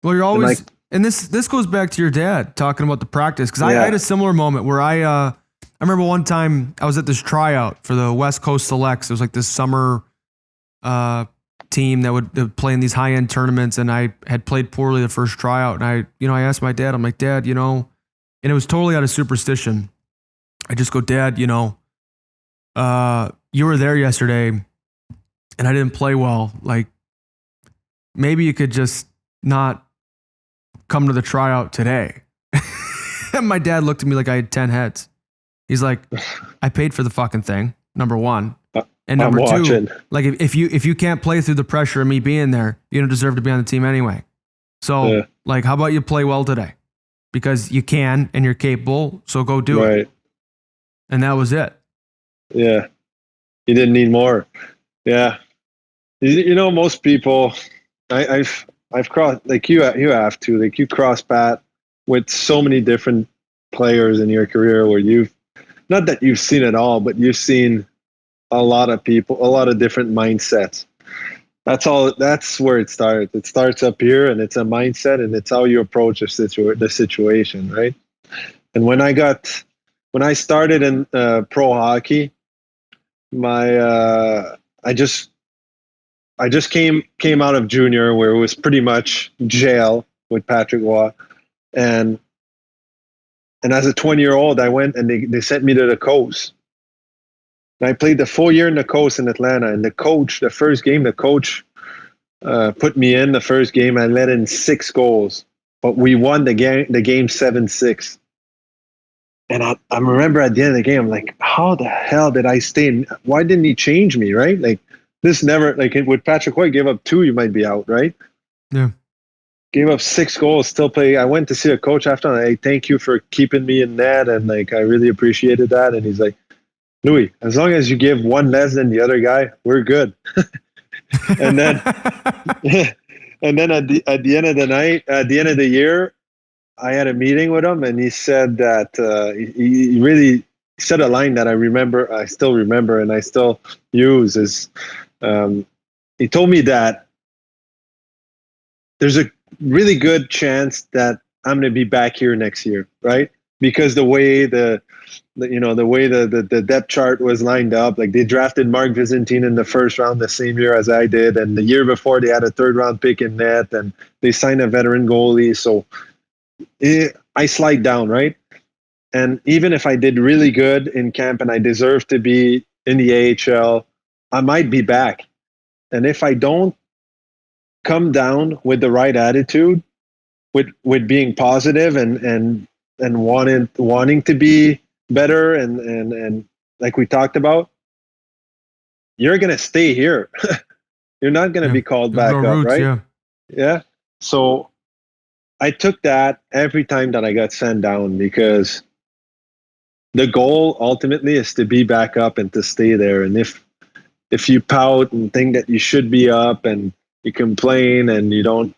Well, you're always, and this goes back to your dad talking about the practice, because I had a similar moment where I remember one time I was at this tryout for the West Coast Selects. It was like this summer team that would play in these high end tournaments, and I had played poorly the first tryout, and I asked my dad, I'm like, Dad, and it was totally out of superstition. I just go, Dad, you were there yesterday, and I didn't play well. Like, maybe you could just not come to the tryout today. And my dad looked at me like I had 10 heads. He's like, I paid for the fucking thing, number one. And number two, like if you can't play through the pressure of me being there, you don't deserve to be on the team anyway. So like, how about you play well today? Because you can and you're capable, so go do it. And that was it. Yeah.
You didn't need more. Yeah. Most people, I've crossed, like you have to, like you cross path with so many different players in your career where not that you've seen it all, but you've seen a lot of people, a lot of different mindsets. That's where it starts. It starts up here, and it's a mindset, and it's how you approach the situation, right? And when I started in pro hockey, I just came out of junior, where it was pretty much jail with Patrick Waugh, and as a 20-year-old, I went and they sent me to the coast. And I played the full year in the coast in Atlanta, and the first game, the coach put me in the first game. I let in 6 goals, but we won the game 7-6. And I remember at the end of the game, I'm like, how the hell did I stay in? Why didn't he change me, right? Like, this never, like with Patrick Roy, gave up 2, you might be out, right?
Yeah.
Gave up 6 goals, still play. I went to see a coach after, and I thank you for keeping me in net, and like I really appreciated that. And he's like, Louis, as long as you give 1 less than the other guy, we're good. and then at the end of the night, at the end of the year, I had a meeting with him, and he said that he really said a line that I still remember, and I still use is, he told me that there's a really good chance that I'm going to be back here next year, right? Because the way the depth chart was lined up, like they drafted Mark Byzantine in the first round the same year as I did, and the year before they had a 3rd round pick in net, and they signed a veteran goalie. So I slide down, right? And even if I did really good in camp and I deserve to be in the AHL, I might be back. And if I don't come down with the right attitude, with being positive and wanting to be better and like we talked about, you're gonna stay here. You're not gonna be called back up, roots, right? Yeah. So I took that every time that I got sent down, because the goal ultimately is to be back up and to stay there. And if you pout and think that you should be up and you complain and you don't,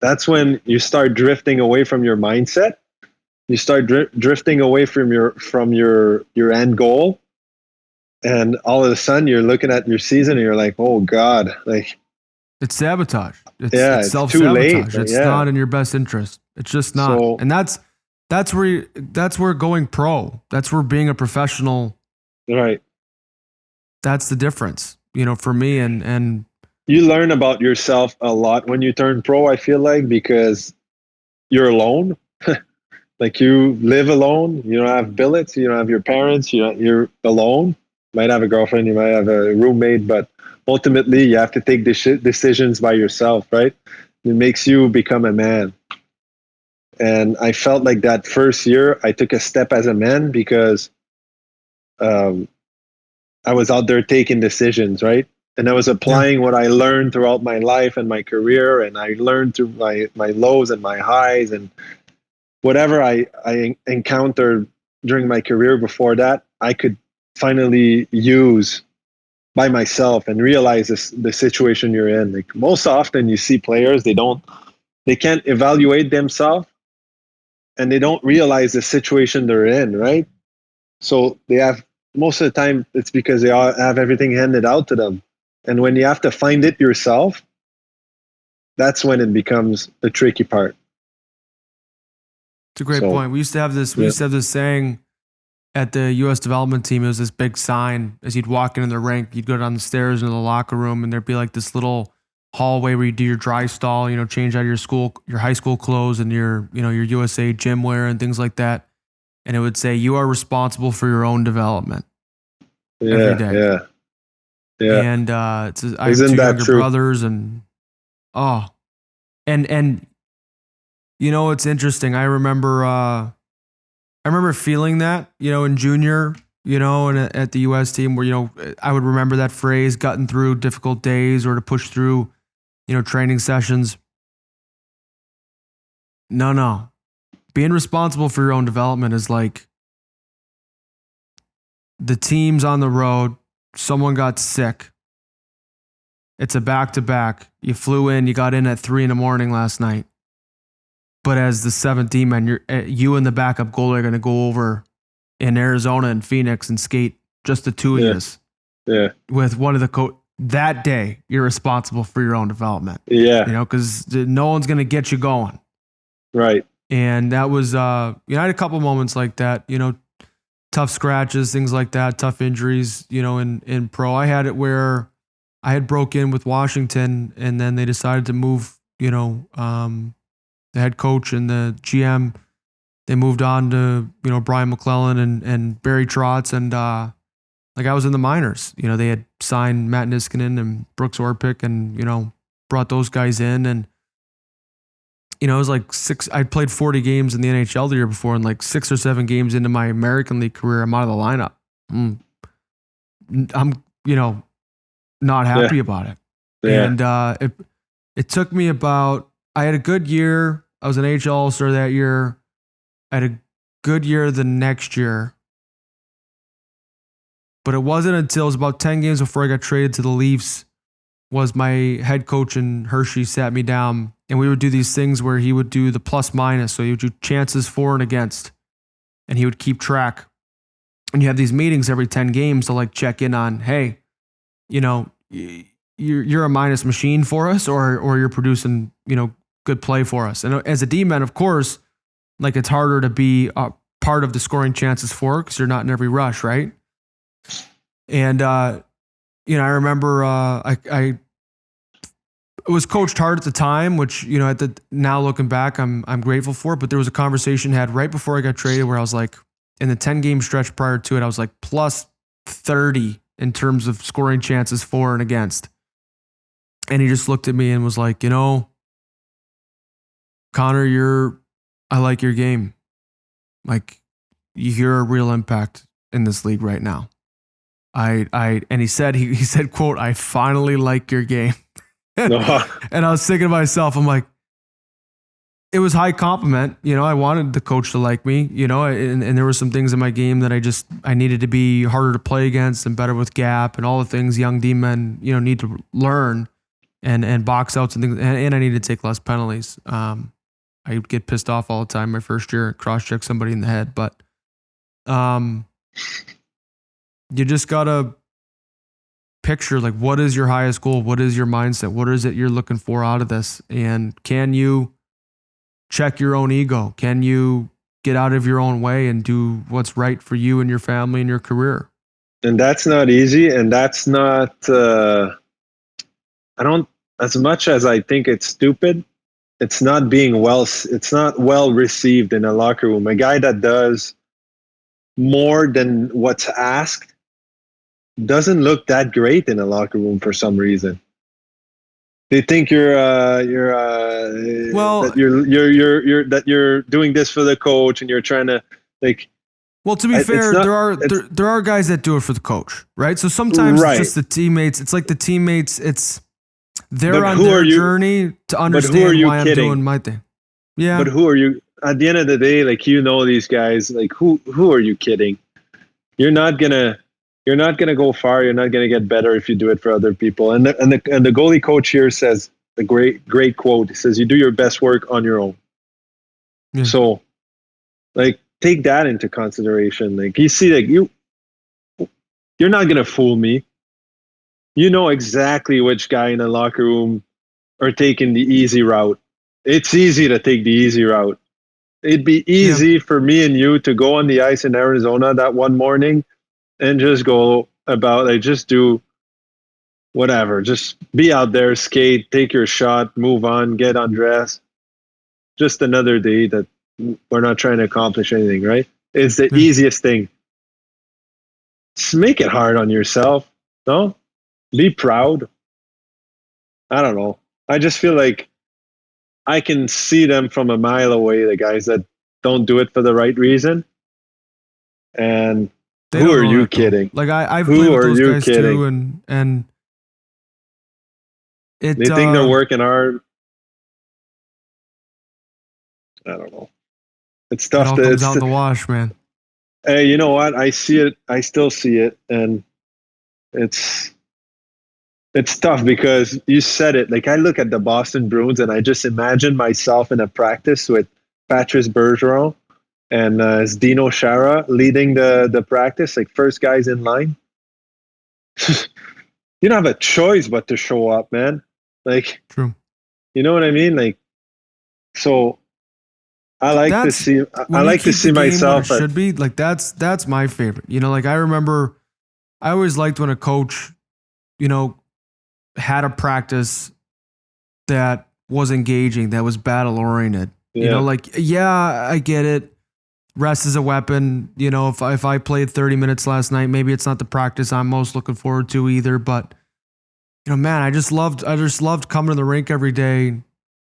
that's when you start drifting away from your mindset. You start drifting away from your end goal, and all of a sudden you're looking at your season and you're like, oh God, like
it's sabotage.
It's
self-sabotage.
too late.
It's not in your best interest. It's just not. So, and that's where going pro, that's where being a professional,
right?
That's the difference, for me. And
you learn about yourself a lot when you turn pro, I feel like, because you're alone. Like you live alone. You don't have billets. You don't have your parents. You're alone. You might have a girlfriend. You might have a roommate, but ultimately you have to take decisions by yourself, right? It makes you become a man. And I felt like that first year I took a step as a man because um, I was out there taking decisions, right? And I was
Yeah.
applying what I learned throughout my life and my career, and I learned through my lows and my highs, and whatever I encountered during my career before that, I could finally use by myself and realize the situation you're in. Like most often you see players, they can't evaluate themselves and they don't realize the situation they're in, right? So they have, most of the time it's because they all have everything handed out to them. And when you have to find it yourself, that's when it becomes the tricky part.
It's a great
So
point. We used to have this. We
yeah,
used to have this saying at the U.S. development team. It was this big sign as you'd walk into the rink. You'd go down the stairs into the locker room, and there'd be like this little hallway where you do your dry stall. You know, change out your high school clothes and your your USA gym wear and things like that. And it would say you are responsible for your own development every
yeah,
day.
yeah, yeah.
And I have
Isn't
two
that
younger
true?
brothers, and oh, and it's interesting. I remember feeling that, in junior, and at the U.S. team where, I would remember that phrase, gutting through difficult days or to push through, training sessions. No. Being responsible for your own development is like the team's on the road, someone got sick. It's a back to back. You flew in, you got in at 3 a.m. last night. But as the 17th man, you and the backup goalie are going to go over in Arizona and Phoenix and skate just the two of
Yeah,
you
yeah,
with one of the that day. You're responsible for your own development,
yeah.
because no one's going to get you going.
Right.
And that was, I had a couple moments like that, tough scratches, things like that, tough injuries, in pro. I had it where I had broke in with Washington and then they decided to move, the head coach and the GM. They moved on to, Brian McClellan and Barry Trotz. And like I was in the minors. They had signed Matt Niskanen and Brooks Orpik and, brought those guys in. And, it was like I played 40 games in the NHL the year before, and like 6 or 7 games into my American League career, I'm out of the lineup. I'm, not
Yeah,
happy about it.
yeah,
And it took me I had a good year. I was an AHL All-Star that year. I had a good year the next year. But it wasn't until it was about 10 games before I got traded to the Leafs was my head coach and Hershey sat me down and we would do these things where he would do the plus minus. So he would do chances for and against, and he would keep track. And you have these meetings every 10 games to like check in on, hey, you're a minus machine for us, or you're producing, good play for us. And as a D-man, of course, like it's harder to be a part of the scoring chances for because you're not in every rush, right? And I remember I was coached hard at the time, which now looking back, I'm grateful for. But there was a conversation had right before I got traded where I was like, in the 10-game stretch prior to it, I was like plus 30 in terms of scoring chances for and against. And he just looked at me and was like, Connor, I like your game. Like you're a real impact in this league right now. And he said, quote, I finally like your game.
no,
And I was thinking to myself, I'm like, it was high compliment. I wanted the coach to like me, and there were some things in my game that I needed to be harder to play against and better with gap and all the things young D-men, need to learn and box outs and things. And I needed to take less penalties. I would get pissed off all the time my first year, cross-check somebody in the head. But you just got to picture, like, what is your highest goal? What is your mindset? What is it you're looking for out of this? And can you check your own ego? Can you get out of your own way and do what's right for you and your family and your career?
and that's not easy, and that's not I don't, as much as I think it's stupid, it's not it's not well received in a locker room. A guy that does more than what's asked doesn't look that great in a locker room for some reason. They think
Well,
that you're doing this for the coach and you're trying to like.
Well, to be fair, there are guys that do it for the coach, right? So sometimes it's just the teammates. It's like the teammates. They're on their journey to understand why I'm doing my thing. Yeah.
But who are you? At the end of the day, like these guys. Like who are you kidding? You're not gonna go far. You're not gonna get better if you do it for other people. And the goalie coach here says a great quote. He says, "You do your best work on your own." Yeah. So, like, take that into consideration. Like, you see, like you're not gonna fool me. You know exactly which guy in the locker room are taking the easy route. It's easy to take the easy route. It'd be easy for me and you to go on the ice in Arizona that one morning and just go about, like, just do whatever. Just be out there, skate, take your shot, move on, get undressed. Just another day that we're not trying to accomplish anything, right? It's the easiest thing. Just make it hard on yourself, no? Be proud. I don't know. I just feel like I can see them from a mile away, the guys that don't do it for the right reason. And who are you kidding?
Like I've played with those guys too, and
they think they're working hard. I don't know. It's tough.
It all comes out in the wash, man.
Hey, you know what? I see it. I still see it, and it's tough because you said it. Like, I look at the Boston Bruins and I just imagine myself in a practice with Patrice Bergeron and Zdeno Chara leading the practice, like first guys in line. You don't have a choice but to show up, man. Like,
true.
You know what I mean? Like, so I like to see. I like to see myself.
Should be like that's my favorite. You know, like I remember, I always liked when a coach, you know, had a practice that was engaging, that was battle oriented. Yeah. You know, like, yeah, I get it. Rest is a weapon. You know, if I played 30 minutes last night, maybe it's not the practice I'm most looking forward to either. But, you know, man, I just loved coming to the rink every day,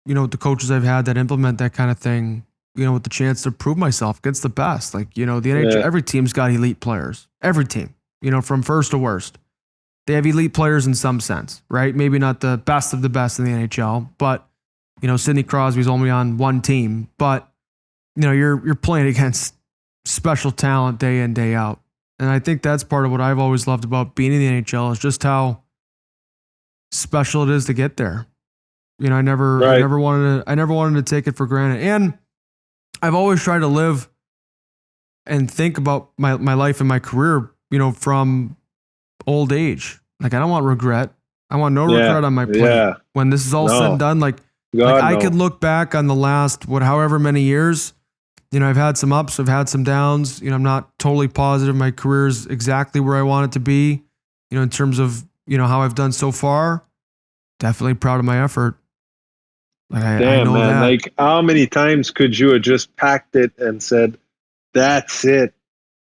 you know, with the coaches I've had that implement that kind of thing, you know, with the chance to prove myself against the best. Like, you know, the NHL, every team's got elite players. Every team, you know, from first to worst. They have elite players in some sense, right? Maybe not the best of the best in the NHL, but, you know, Sidney Crosby's only on one team, but, you know, you're playing against special talent day in, day out. And I think that's part of what I've always loved about being in the NHL is just how special it is to get there. You know, I never wanted to take it for granted. And I've always tried to live and think about my life and my career, you know, from old age. Like, I don't want regret. I want no regret on my plate. Yeah. When this is all said and done, I could look back on the last, however many years, you know, I've had some ups, I've had some downs. You know, I'm not totally positive my career is exactly where I want it to be, you know, in terms of, you know, how I've done so far. Definitely proud of my effort. Like, I know man. That.
Like, how many times could you have just packed it and said, that's it?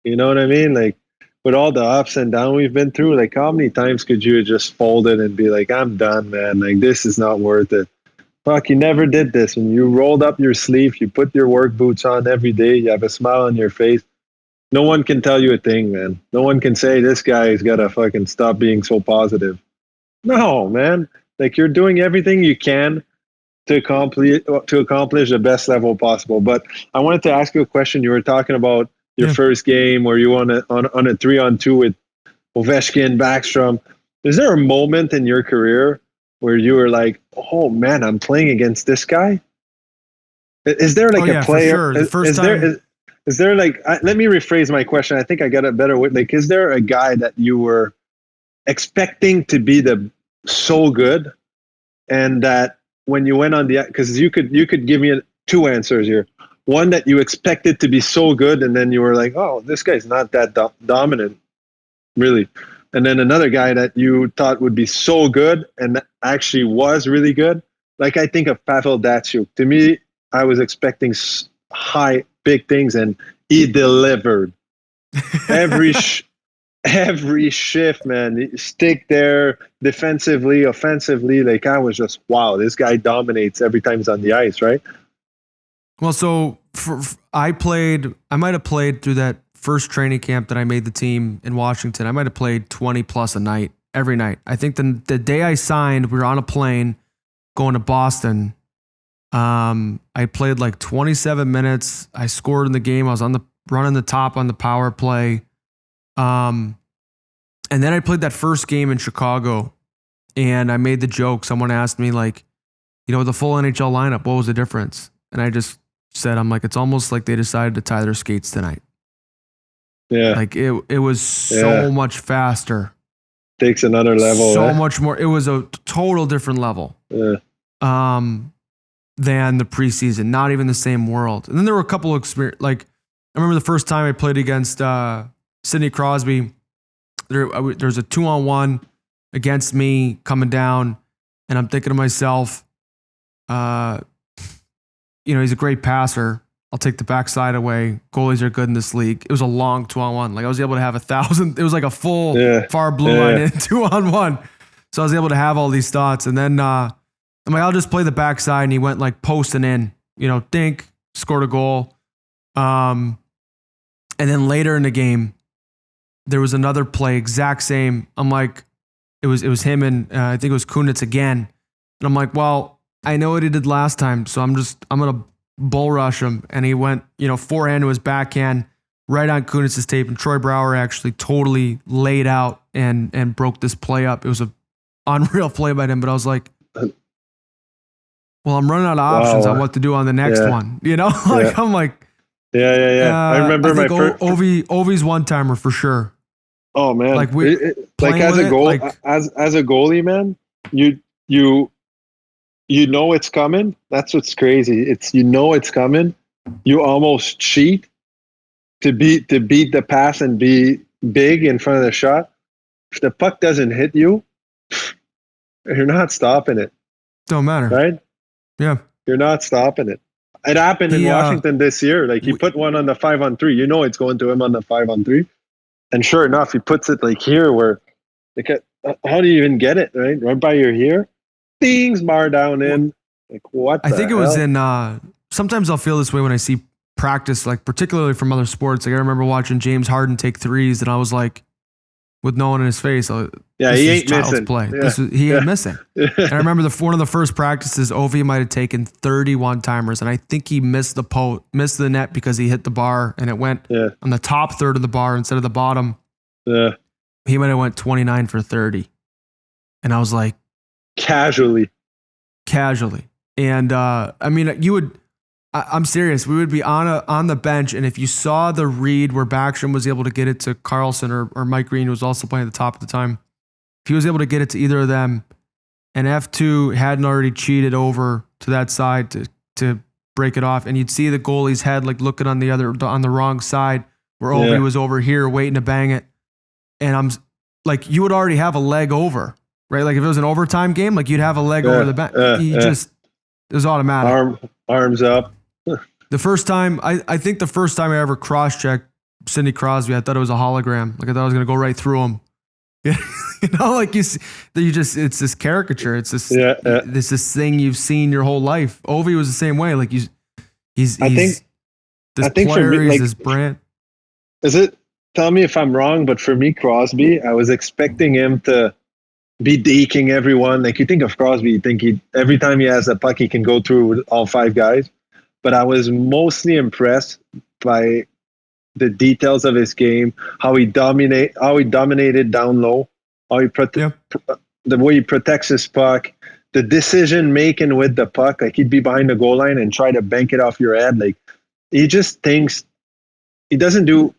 You know what I mean? Like, with all the ups and downs we've been through, like, how many times could you have just folded and be like, I'm done, man. Like, this is not worth it. Fuck, you never did this. When you rolled up your sleeve, you put your work boots on every day, you have a smile on your face. No one can tell you a thing, man. No one can say this guy's got to fucking stop being so positive. No, man. Like, you're doing everything you can to accomplish the best level possible. But I wanted to ask you a question. You were talking about your first game where you won on a 3-on-2 with Ovechkin, Backstrom. Is there a moment in your career where you were like, oh man, I'm playing against this guy? Is there like a player?
For sure.
Is there like, let me rephrase my question. I think I got it better. Like, is there a guy that you were expecting to be so good, and that when you went on because you could give me two answers here. One, that you expected to be so good, and then you were like, oh, this guy's not that dominant, really. and then another guy that you thought would be so good and actually was really good. Like I think of Pavel Datsyuk. To me, I was expecting high, big things, and he delivered. Every shift, man, stick there defensively, offensively. Like I was just, wow, this guy dominates every time he's on the ice, right?
Well, so I might have played through that first training camp that I made the team in Washington. I might have played 20 plus a night, every night. I think the day I signed, we were on a plane going to Boston. I played like 27 minutes. I scored in the game. I was running the top on the power play. And then I played that first game in Chicago, and I made the joke. Someone asked me, like, with the full NHL lineup, what was the difference? And I just said, I'm like, it's almost like they decided to tie their skates tonight.
Yeah.
Like it was so much faster.
Takes another level.
So much more. It was a total different level.
Yeah.
Than the preseason. Not even the same world. And then there were a couple of experiences. Like I remember the first time I played against Sidney Crosby. There's a 2-on-1 against me coming down, and I'm thinking to myself, he's a great passer. I'll take the backside away. Goalies are good in this league. It was a long 2-on-1. Like I was able to have 1,000. It was like a full far blue line in 2-on-1. So I was able to have all these thoughts. And then I'm like, I'll just play the backside. And he went like posting in, dink, scored a goal. And then later in the game, there was another play, exact same. I'm like, it was him and I think it was Kunitz again. And I'm like, well, I know what he did last time, so I'm going to bull rush him. And he went, forehand to his backhand right on Kunitz's tape. And Troy Brouwer actually totally laid out and broke this play up. It was an unreal play by him, but I was like, well, I'm running out of options on what to do on the next one. I'm like,
I remember my first
Ovi's one-timer for sure.
Oh man.
Like
as a goal, as a goalie, man, you know it's coming. That's what's crazy. It's coming. You almost cheat to beat the pass and be big in front of the shot. If the puck doesn't hit you, you're not stopping it.
Don't matter.
Right?
Yeah.
You're not stopping it. It happened in Washington this year. Like he put one on the 5-on-3. It's going to him on the 5-on-3. And sure enough, he puts it like here where, like, how do you even get it, right by your ear? Things bar down in. Like, what
I think it was in, sometimes I'll feel this way when I see practice, like particularly from other sports. Like I remember watching James Harden take threes and I was like, with no one in his face,
he ain't missing.
Play.
Yeah.
He ain't missing. And I remember one of the first practices, Ovi might have taken 31 timers, and I think he missed the net because he hit the bar, and it went on the top third of the bar instead of the bottom. Yeah, he might have went 29 for 30, and I was like, casually, and I mean, you would. I'm serious. We would be on the bench, and if you saw the read where Backstrom was able to get it to Carlson or Mike Green, who was also playing at the top at the time, if he was able to get it to either of them, and F2 hadn't already cheated over to that side to break it off, and you'd see the goalie's head like looking on the wrong side where Ovi was over here waiting to bang it, and I'm like, you would already have a leg over, right? Like if it was an overtime game, like you'd have a leg over the bench. It was automatic.
Arms up.
The first time, I think the first time I ever cross-checked Sidney Crosby, I thought it was a hologram. Like I thought I was going to go right through him. Like it's this caricature. It's this, this thing you've seen your whole life. Ovi was the same way. Like he's this player, he's this brand.
Is it? Tell me if I'm wrong, but for me, Crosby, I was expecting him to be deking everyone. Like you think of Crosby, you think every time he has a puck, he can go through with all five guys. But I was mostly impressed by the details of his game, how he dominated down low, the way he protects his puck, the decision making with the puck. Like he'd be behind the goal line and try to bank it off your head. Like he just thinks he doesn't do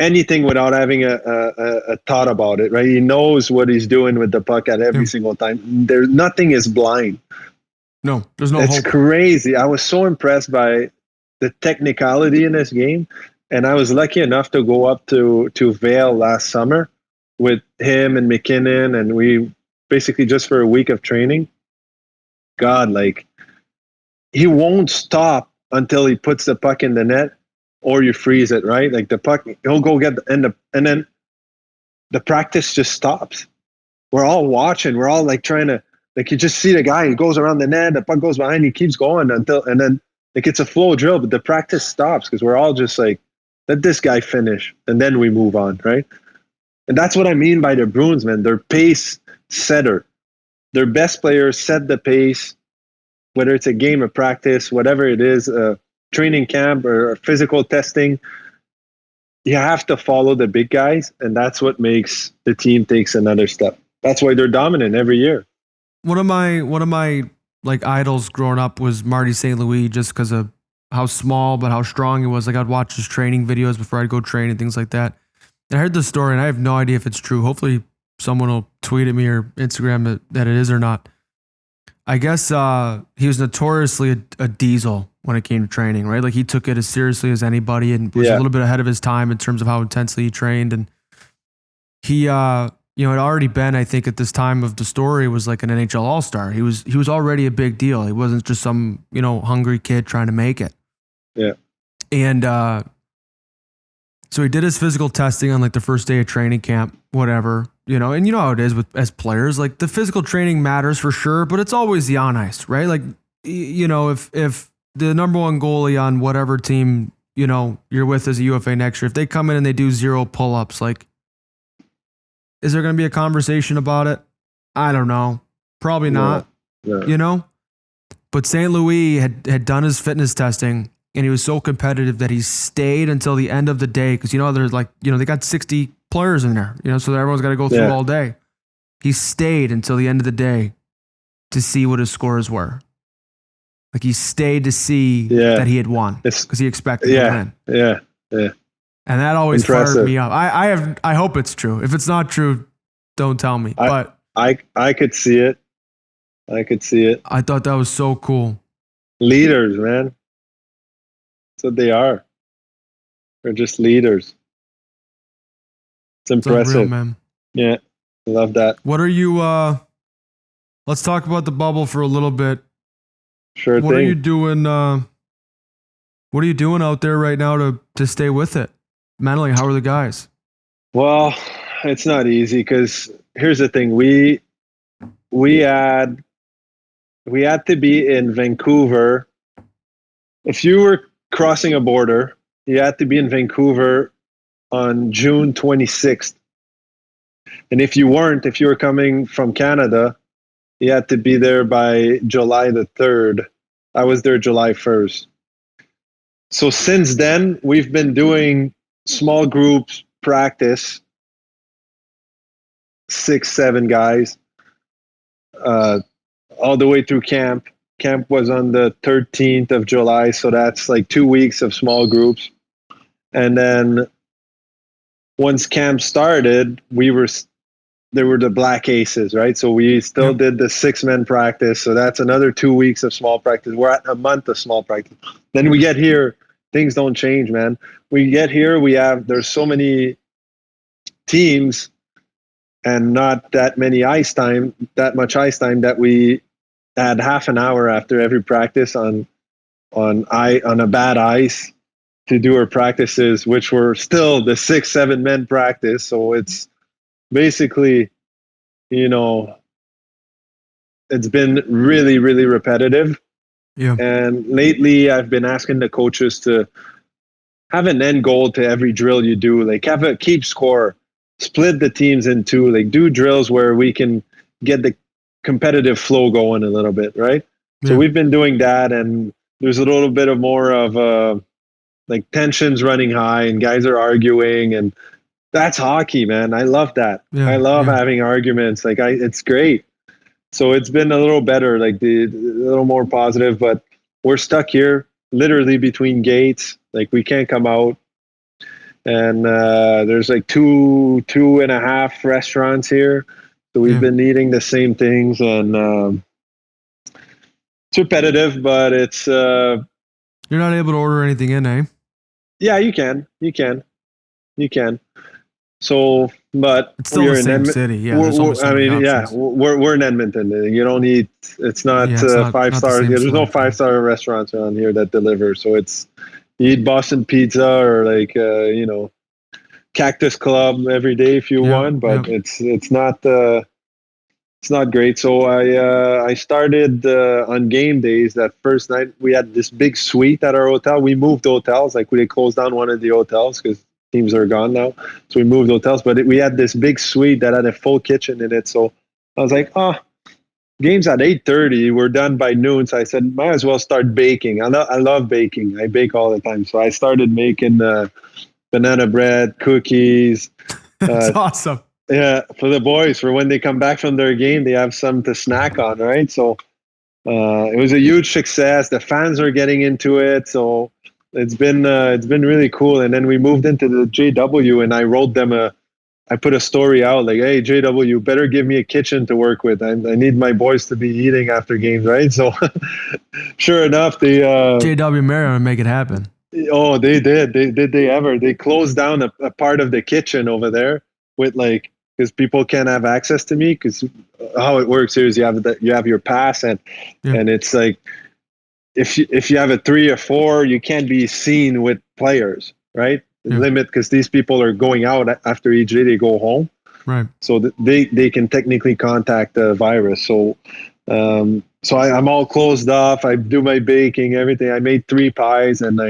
anything without having a thought about it, right? He knows what he's doing with the puck at every single time. Nothing is blind.
No, there's no
It's
hope.
crazy. I was so impressed by the technicality in this game. And I was lucky enough to go up to Vail last summer with him and McKinnon, and we basically just for a week of training. God, like he won't stop until he puts the puck in the net, or you freeze it, right? Like the puck, he'll go get and then the practice just stops. We're all watching. We're all like trying to, like, you just see the guy, he goes around the net, the puck goes behind, he keeps going and then like it's a flow drill, but the practice stops because we're all just like, let this guy finish and then we move on, right? And that's what I mean by the Bruins, man. They're pace setter. Their best players set the pace, whether it's a game of practice, whatever it is, training camp or physical testing. You have to follow the big guys, and that's what makes the team takes another step. That's why they're dominant every year.
One of my like idols growing up was Marty St. Louis, just because of how small but how strong he was. Like I'd watch his training videos before I'd go train and things like that. And I heard this story, and I have no idea if it's true. Hopefully, someone will tweet at me or Instagram that it is or not. I guess he was notoriously a diesel when it came to training, right? Like he took it as seriously as anybody and was a little bit ahead of his time in terms of how intensely he trained. And he, had already been, I think at this time of the story, was like an NHL All-Star. He was already a big deal. He wasn't just some, hungry kid trying to make it.
Yeah.
And so he did his physical testing on like the first day of training camp, whatever. And you know how it is as players, like the physical training matters for sure, but it's always the on ice, right? Like, if the number one goalie on whatever team, you're with as a UFA next year, if they come in and they do 0 pull-ups, like, is there going to be a conversation about it? I don't know. Probably not, But St. Louis had done his fitness testing, and he was so competitive that he stayed until the end of the day. Because, there's like, they got 60 players in there, so everyone's got to go through all day. He stayed until the end of the day to see what his scores were. Like he stayed to see that he had won because he expected to win. Yeah. And that always fired me up. I hope it's true. If it's not true, don't tell me. But
I could see it. I
thought that was so cool.
Leaders, man. That's what they are. They're just leaders. It's impressive,
unreal, man.
Yeah, I love that.
What are you? Let's talk about the bubble for a little bit.
Sure thing.
What are you doing? What are you doing out there right now to stay with it mentally? How are the guys?
Well, it's not easy because here's the thing: we had to be in Vancouver. If you were crossing a border, you had to be in Vancouver on June 26th. And if you were coming from Canada, you had to be there by July the 3rd. I was there July 1st. So since then, we've been doing small groups practice, 6, 7 guys, all the way through camp. Camp was on the 13th of July, so that's like 2 weeks of small groups. And then once camp started, there were the Black Aces, right? So we still did the 6-man practice. So that's another 2 weeks of small practice. We're at a month of small practice. Then we get here, things don't change, man. We get here, there's so many teams and not that much ice time that we had half an hour after every practice on a bad ice to do our practices, which were still the 6-7 men practice. So it's basically, it's been really, really repetitive.
Yeah.
And lately I've been asking the coaches to have an end goal to every drill you do, like keep score, split the teams in 2, like do drills where we can get the competitive flow going a little bit, right? Yeah. So we've been doing that, and there's a little bit of more of like tensions running high and guys are arguing, and that's hockey, man. I love that. I love having arguments. Like it's great. So it's been a little better, like a little more positive, but we're stuck here literally between gates. Like we can't come out. And there's like 2.5 restaurants here. So we've been eating the same things, and it's repetitive, but it's...
You're not able to order anything in, eh?
Yeah, you can. So, but
It's still
we're
the
in
same
Edmonton.
city. Yeah, there's only so many options.
We're in Edmonton. You don't need. It's not
Yeah, it's
five
not the
star.
same
There's no
selection.
5-star restaurants around here that deliver. So it's you eat Boston pizza or like Cactus Club every day if you
Yeah,
want,
yeah.
but it's not great. So I started on game days. That first night we had this big suite at our hotel. We moved hotels, like we closed down one of the hotels because teams are gone now. So we moved hotels, but we had this big suite that had a full kitchen in it. So I was like, oh, games at 8:30. We're done by noon. So I said, might as well start baking. I love baking. I bake all the time. So I started making banana bread, cookies.
That's
Uh,
awesome.
yeah, for the boys, for when they come back from their game, they have something to snack on, right? So it was a huge success. The fans are getting into it, so it's been really cool. And then we moved into the JW, and I wrote them I put a story out like, "Hey JW, better give me a kitchen to work with. I need my boys to be eating after games, right?" So sure enough, they
JW Marriott would make it happen.
oh they ever they closed down a part of the kitchen over there with like because people can't have access to me because how it works here is you have your pass
Yeah.
and it's like if you have a 3 or 4 you can't be seen with players, right?
Yeah.
Limit because these people are going out after each day, they go home,
Right.
so they can technically contact the virus. So I'm all closed off. I do my baking, everything. I made 3 pies, and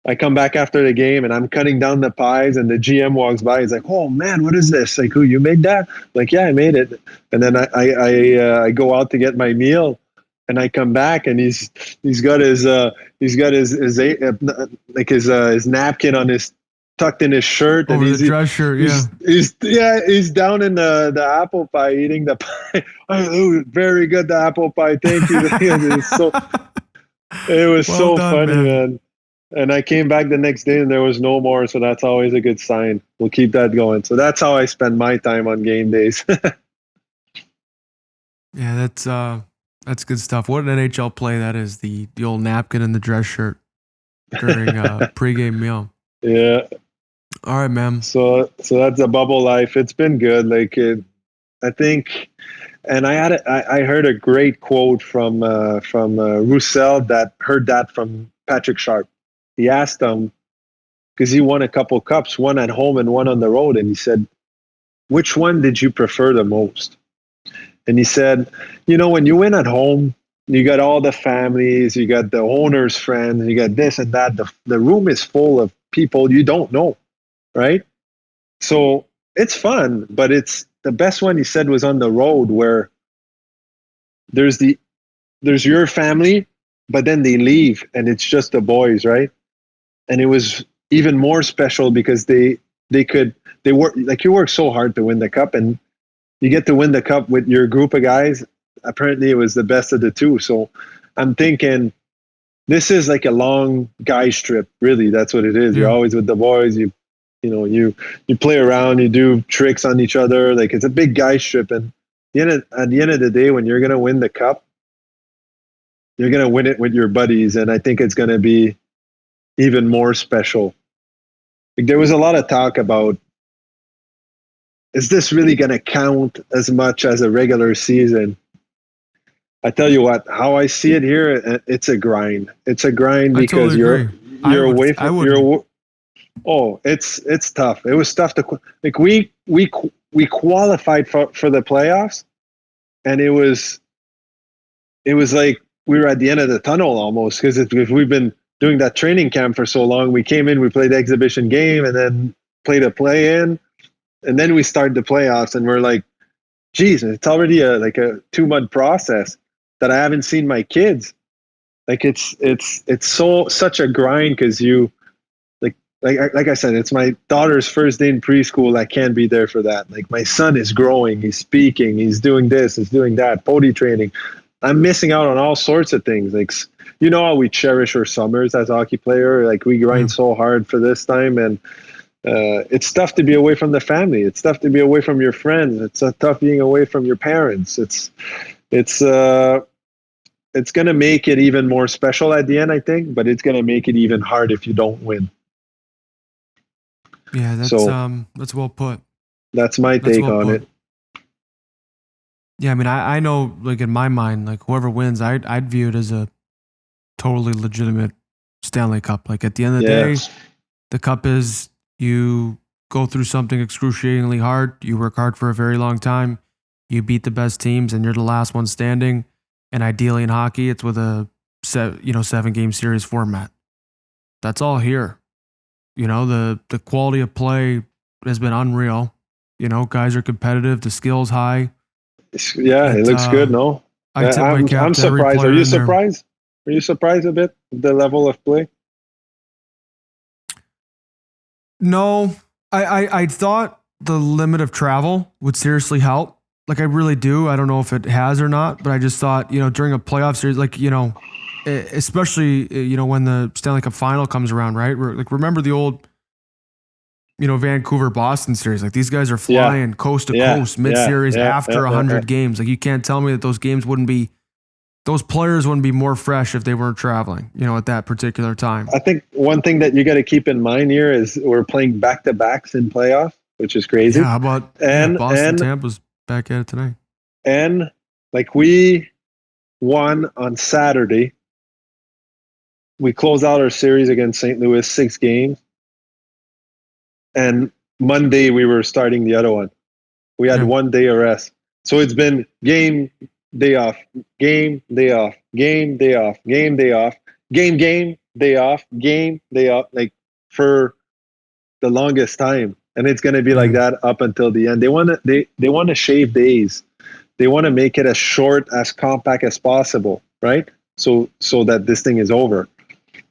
I come back after the game and I'm cutting down the pies, and the GM walks by. He's like, "Oh man, what is this? Like, who you made that?" I'm like, "Yeah, I made it." And then I go out to get my meal, and I come back, and he's got his napkin on his tucked in his shirt, and
Over the dress shirt. Yeah.
he's down in the apple pie eating the pie. Oh, very good, the apple pie. Thank you. It was
Well
so
done,
funny,
man.
man. And I came back the next day and there was no more, so that's always a good sign. We'll keep that going. So that's how I spend my time on game days.
Yeah, that's good stuff. What an NHL play that is, the old napkin and the dress shirt during a pregame meal.
Yeah.
All right, man.
So that's a bubble life. It's been good. I think, and I heard a great quote from Roussel that heard that from Patrick Sharp. He asked him because he won a couple cups, one at home and one on the road, and he said, "Which one did you prefer the most?" And he said, when you win at home, you got all the families, you got the owner's friends, you got this and that. The room is full of people you don't know, right? So it's fun, but it's the best one he said was on the road where there's your family, but then they leave and it's just the boys, right? And it was even more special because they work like you work so hard to win the cup, and you get to win the cup with your group of guys. Apparently it was the best of the two. So I'm thinking this is like a long guys trip, really. That's what it is. You're
Yeah.
always with the boys. You play around, you do tricks on each other. Like it's a big guys trip. And at the end of the day, when you're gonna win the cup, you're gonna win it with your buddies. And I think it's gonna be even more special. Like there was a lot of talk about, is this really going to count as much as a regular season? I tell you what, how I see it here, it's a grind. It's a grind
I
because
totally agree.
you're away
I
from
would.
it's tough. It was tough to like we qualified for the playoffs, and it was like we were at the end of the tunnel almost because if we've been doing that training camp for so long. We came in, we played the exhibition game, and then played a play in. And then we start the playoffs, and we're like, geez, it's already like a 2-month process that I haven't seen my kids. Like it's such a grind because you like I said, it's my daughter's first day in preschool. I can't be there for that. Like my son is growing, he's speaking, he's doing this, he's doing that, potty training. I'm missing out on all sorts of things. Like how we cherish our summers as a hockey player. Like we grind so hard for this time, and it's tough to be away from the family. It's tough to be away from your friends. It's tough being away from your parents. It's going to make it even more special at the end, I think, but it's going to make it even hard if you don't win.
Yeah, that's well put.
That's my take on it.
Yeah, I mean, I know, like, in my mind, like, whoever wins, I'd view it as a totally legitimate Stanley Cup. Like, at the end of the day, the cup is, you go through something excruciatingly hard, you work hard for a very long time, you beat the best teams, and you're the last one standing. And ideally in hockey, it's with a 7-game series format. That's all here. The quality of play has been unreal. Guys are competitive, the skill's high.
Yeah, it looks good, no?
I tip my cap
I'm
to every
surprised.
player
Are you
in there.
surprised? Are you surprised a bit the level of play?
No, I thought the limit of travel would seriously help. Like, I really do. I don't know if it has or not, but I just thought, during a playoff series, like, especially, when the Stanley Cup final comes around, right? Like, remember the old, Vancouver Boston series? Like, these guys are flying coast to coast mid-series after 100 games. Like, you can't tell me that those players wouldn't be more fresh if they weren't traveling, at that particular time.
I think one thing that you got to keep in mind here is we're playing back-to-backs in playoffs, which is crazy.
Yeah, how about Boston Tampa's back at it tonight?
And like, we won on Saturday. We closed out our series against St. Louis, 6 games. And Monday we were starting the other one. We had 1 day of rest. So it's been game, day off, game, day off, game, day off, game, day off, game, day off, game, day off, like, for the longest time. And it's going to be like that up until the end. They want to shave days. They want to make it as short, as compact as possible, right? So that this thing is over.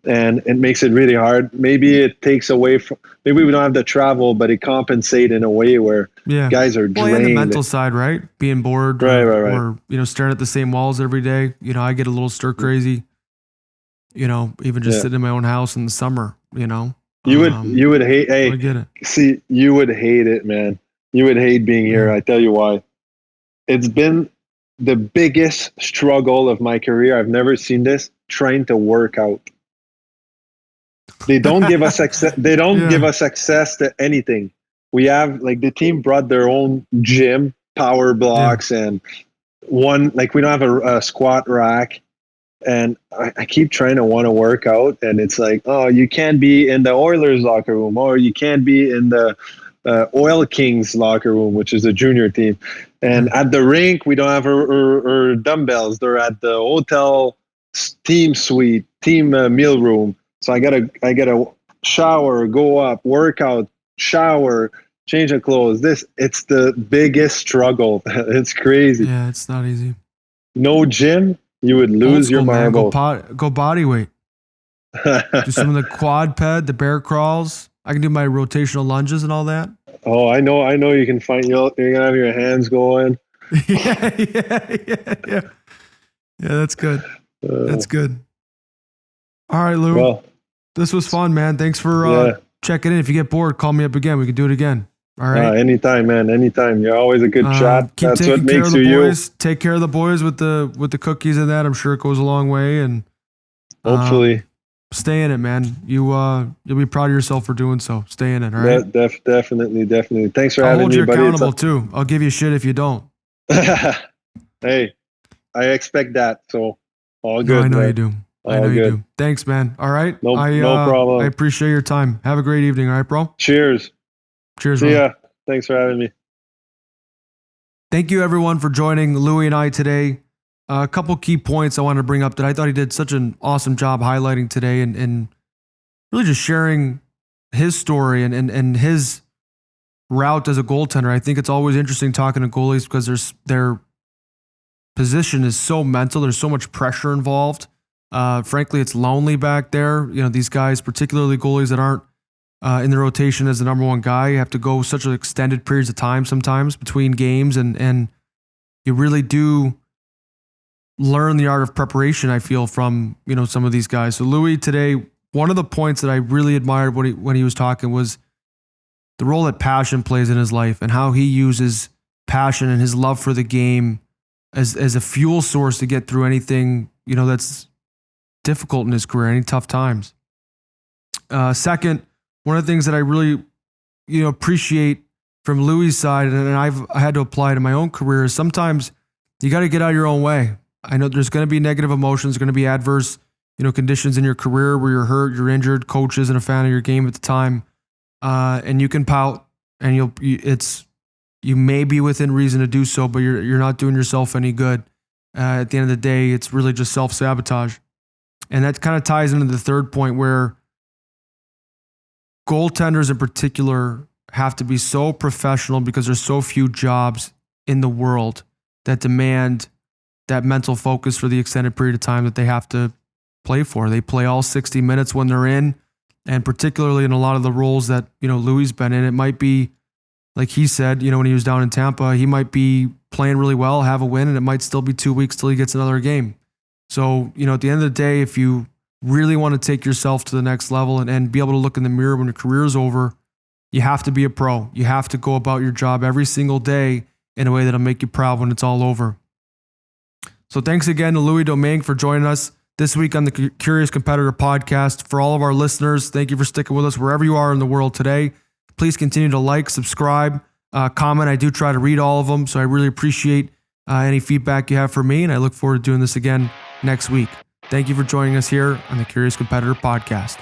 And it makes it really hard. Maybe it takes away from, maybe we don't have the travel, but it compensates in a way where guys are drained.
And the mental side, right? Being bored,
right.
Or staring at the same walls every day. I get a little stir crazy. Even just sitting in my own house in the summer. You
would hate. Hey,
I get it.
See, you would hate it, man. You would hate being here. I tell you why. It's been the biggest struggle of my career. I've never seen this. Trying to work out. They don't give us access. They don't give us access to anything. We have, like, the team brought their own gym, power blocks, and we don't have a squat rack. And I keep trying to want to work out, and it's like, oh, you can't be in the Oilers locker room, or you can't be in the Oil Kings locker room, which is a junior team. And at the rink, we don't have our dumbbells. They're at the hotel team suite, team meal room. So I gotta shower, go up, work out, shower, change of clothes. It's the biggest struggle. It's crazy.
Yeah, it's not easy.
No gym, you would lose your marbles.
Go body weight. Do some of the quad ped, the bear crawls. I can do my rotational lunges and all that.
Oh, I know. You can find you're gonna have your hands going.
Yeah. That's good. That's good. All right, Lou.
Well,
this was fun, man. Thanks for checking in. If you get bored, call me up again. We can do it again. All right.
Anytime, man. Anytime. You're always a good chat. That's what makes you.
Take care of the boys with the cookies and that. I'm sure it goes a long way. And
hopefully,
stay in it, man. You'll be proud of yourself for doing so. Stay in it. All right.
Definitely. Thanks for having me, buddy.
I'll hold you accountable too. I'll give you shit if you don't.
Hey, I expect that. So all good.
No, I know
man.
you do. I know you do. Thanks, man. All right.
No problem.
I appreciate your time. Have a great evening. All right, bro.
Cheers.
See
ya. Thanks for having me.
Thank you, everyone, for joining Louis and I today. A couple key points I wanted to bring up that I thought he did such an awesome job highlighting today, and really just sharing his story and his route as a goaltender. I think it's always interesting talking to goalies because their position is so mental. There's so much pressure involved. Frankly, it's lonely back there. These guys, particularly goalies that aren't in the rotation as the number one guy, you have to go such an extended periods of time sometimes between games, and you really do learn the art of preparation, I feel, from some of these guys. So Louis today, one of the points that I really admired when he was talking was the role that passion plays in his life, and how he uses passion and his love for the game as a fuel source to get through anything that's difficult in his career, any tough times. Second, one of the things that I really appreciate from Louis' side, and I had to apply to my own career, is sometimes you got to get out of your own way. I know there's going to be negative emotions, going to be adverse, conditions in your career where you're hurt, you're injured, coach isn't a fan of your game at the time, and you can pout, and you may be within reason to do so, but you're not doing yourself any good. At the end of the day, it's really just self-sabotage. And that kind of ties into the third point, where goaltenders in particular have to be so professional because there's so few jobs in the world that demand that mental focus for the extended period of time that they have to play for. They play all 60 minutes when they're in, and particularly in a lot of the roles that, Louis been in, it might be, like he said, when he was down in Tampa, he might be playing really well, have a win, and it might still be 2 weeks till he gets another game. So, at the end of the day, if you really want to take yourself to the next level and be able to look in the mirror when your career is over, you have to be a pro. You have to go about your job every single day in a way that'll make you proud when it's all over. So thanks again to Louis Domingue for joining us this week on the Curious Competitor podcast. For all of our listeners, thank you for sticking with us wherever you are in the world today. Please continue to like, subscribe, comment. I do try to read all of them, so I really appreciate any feedback you have for me, and I look forward to doing this again next week. Thank you for joining us here on the Curious Competitor podcast.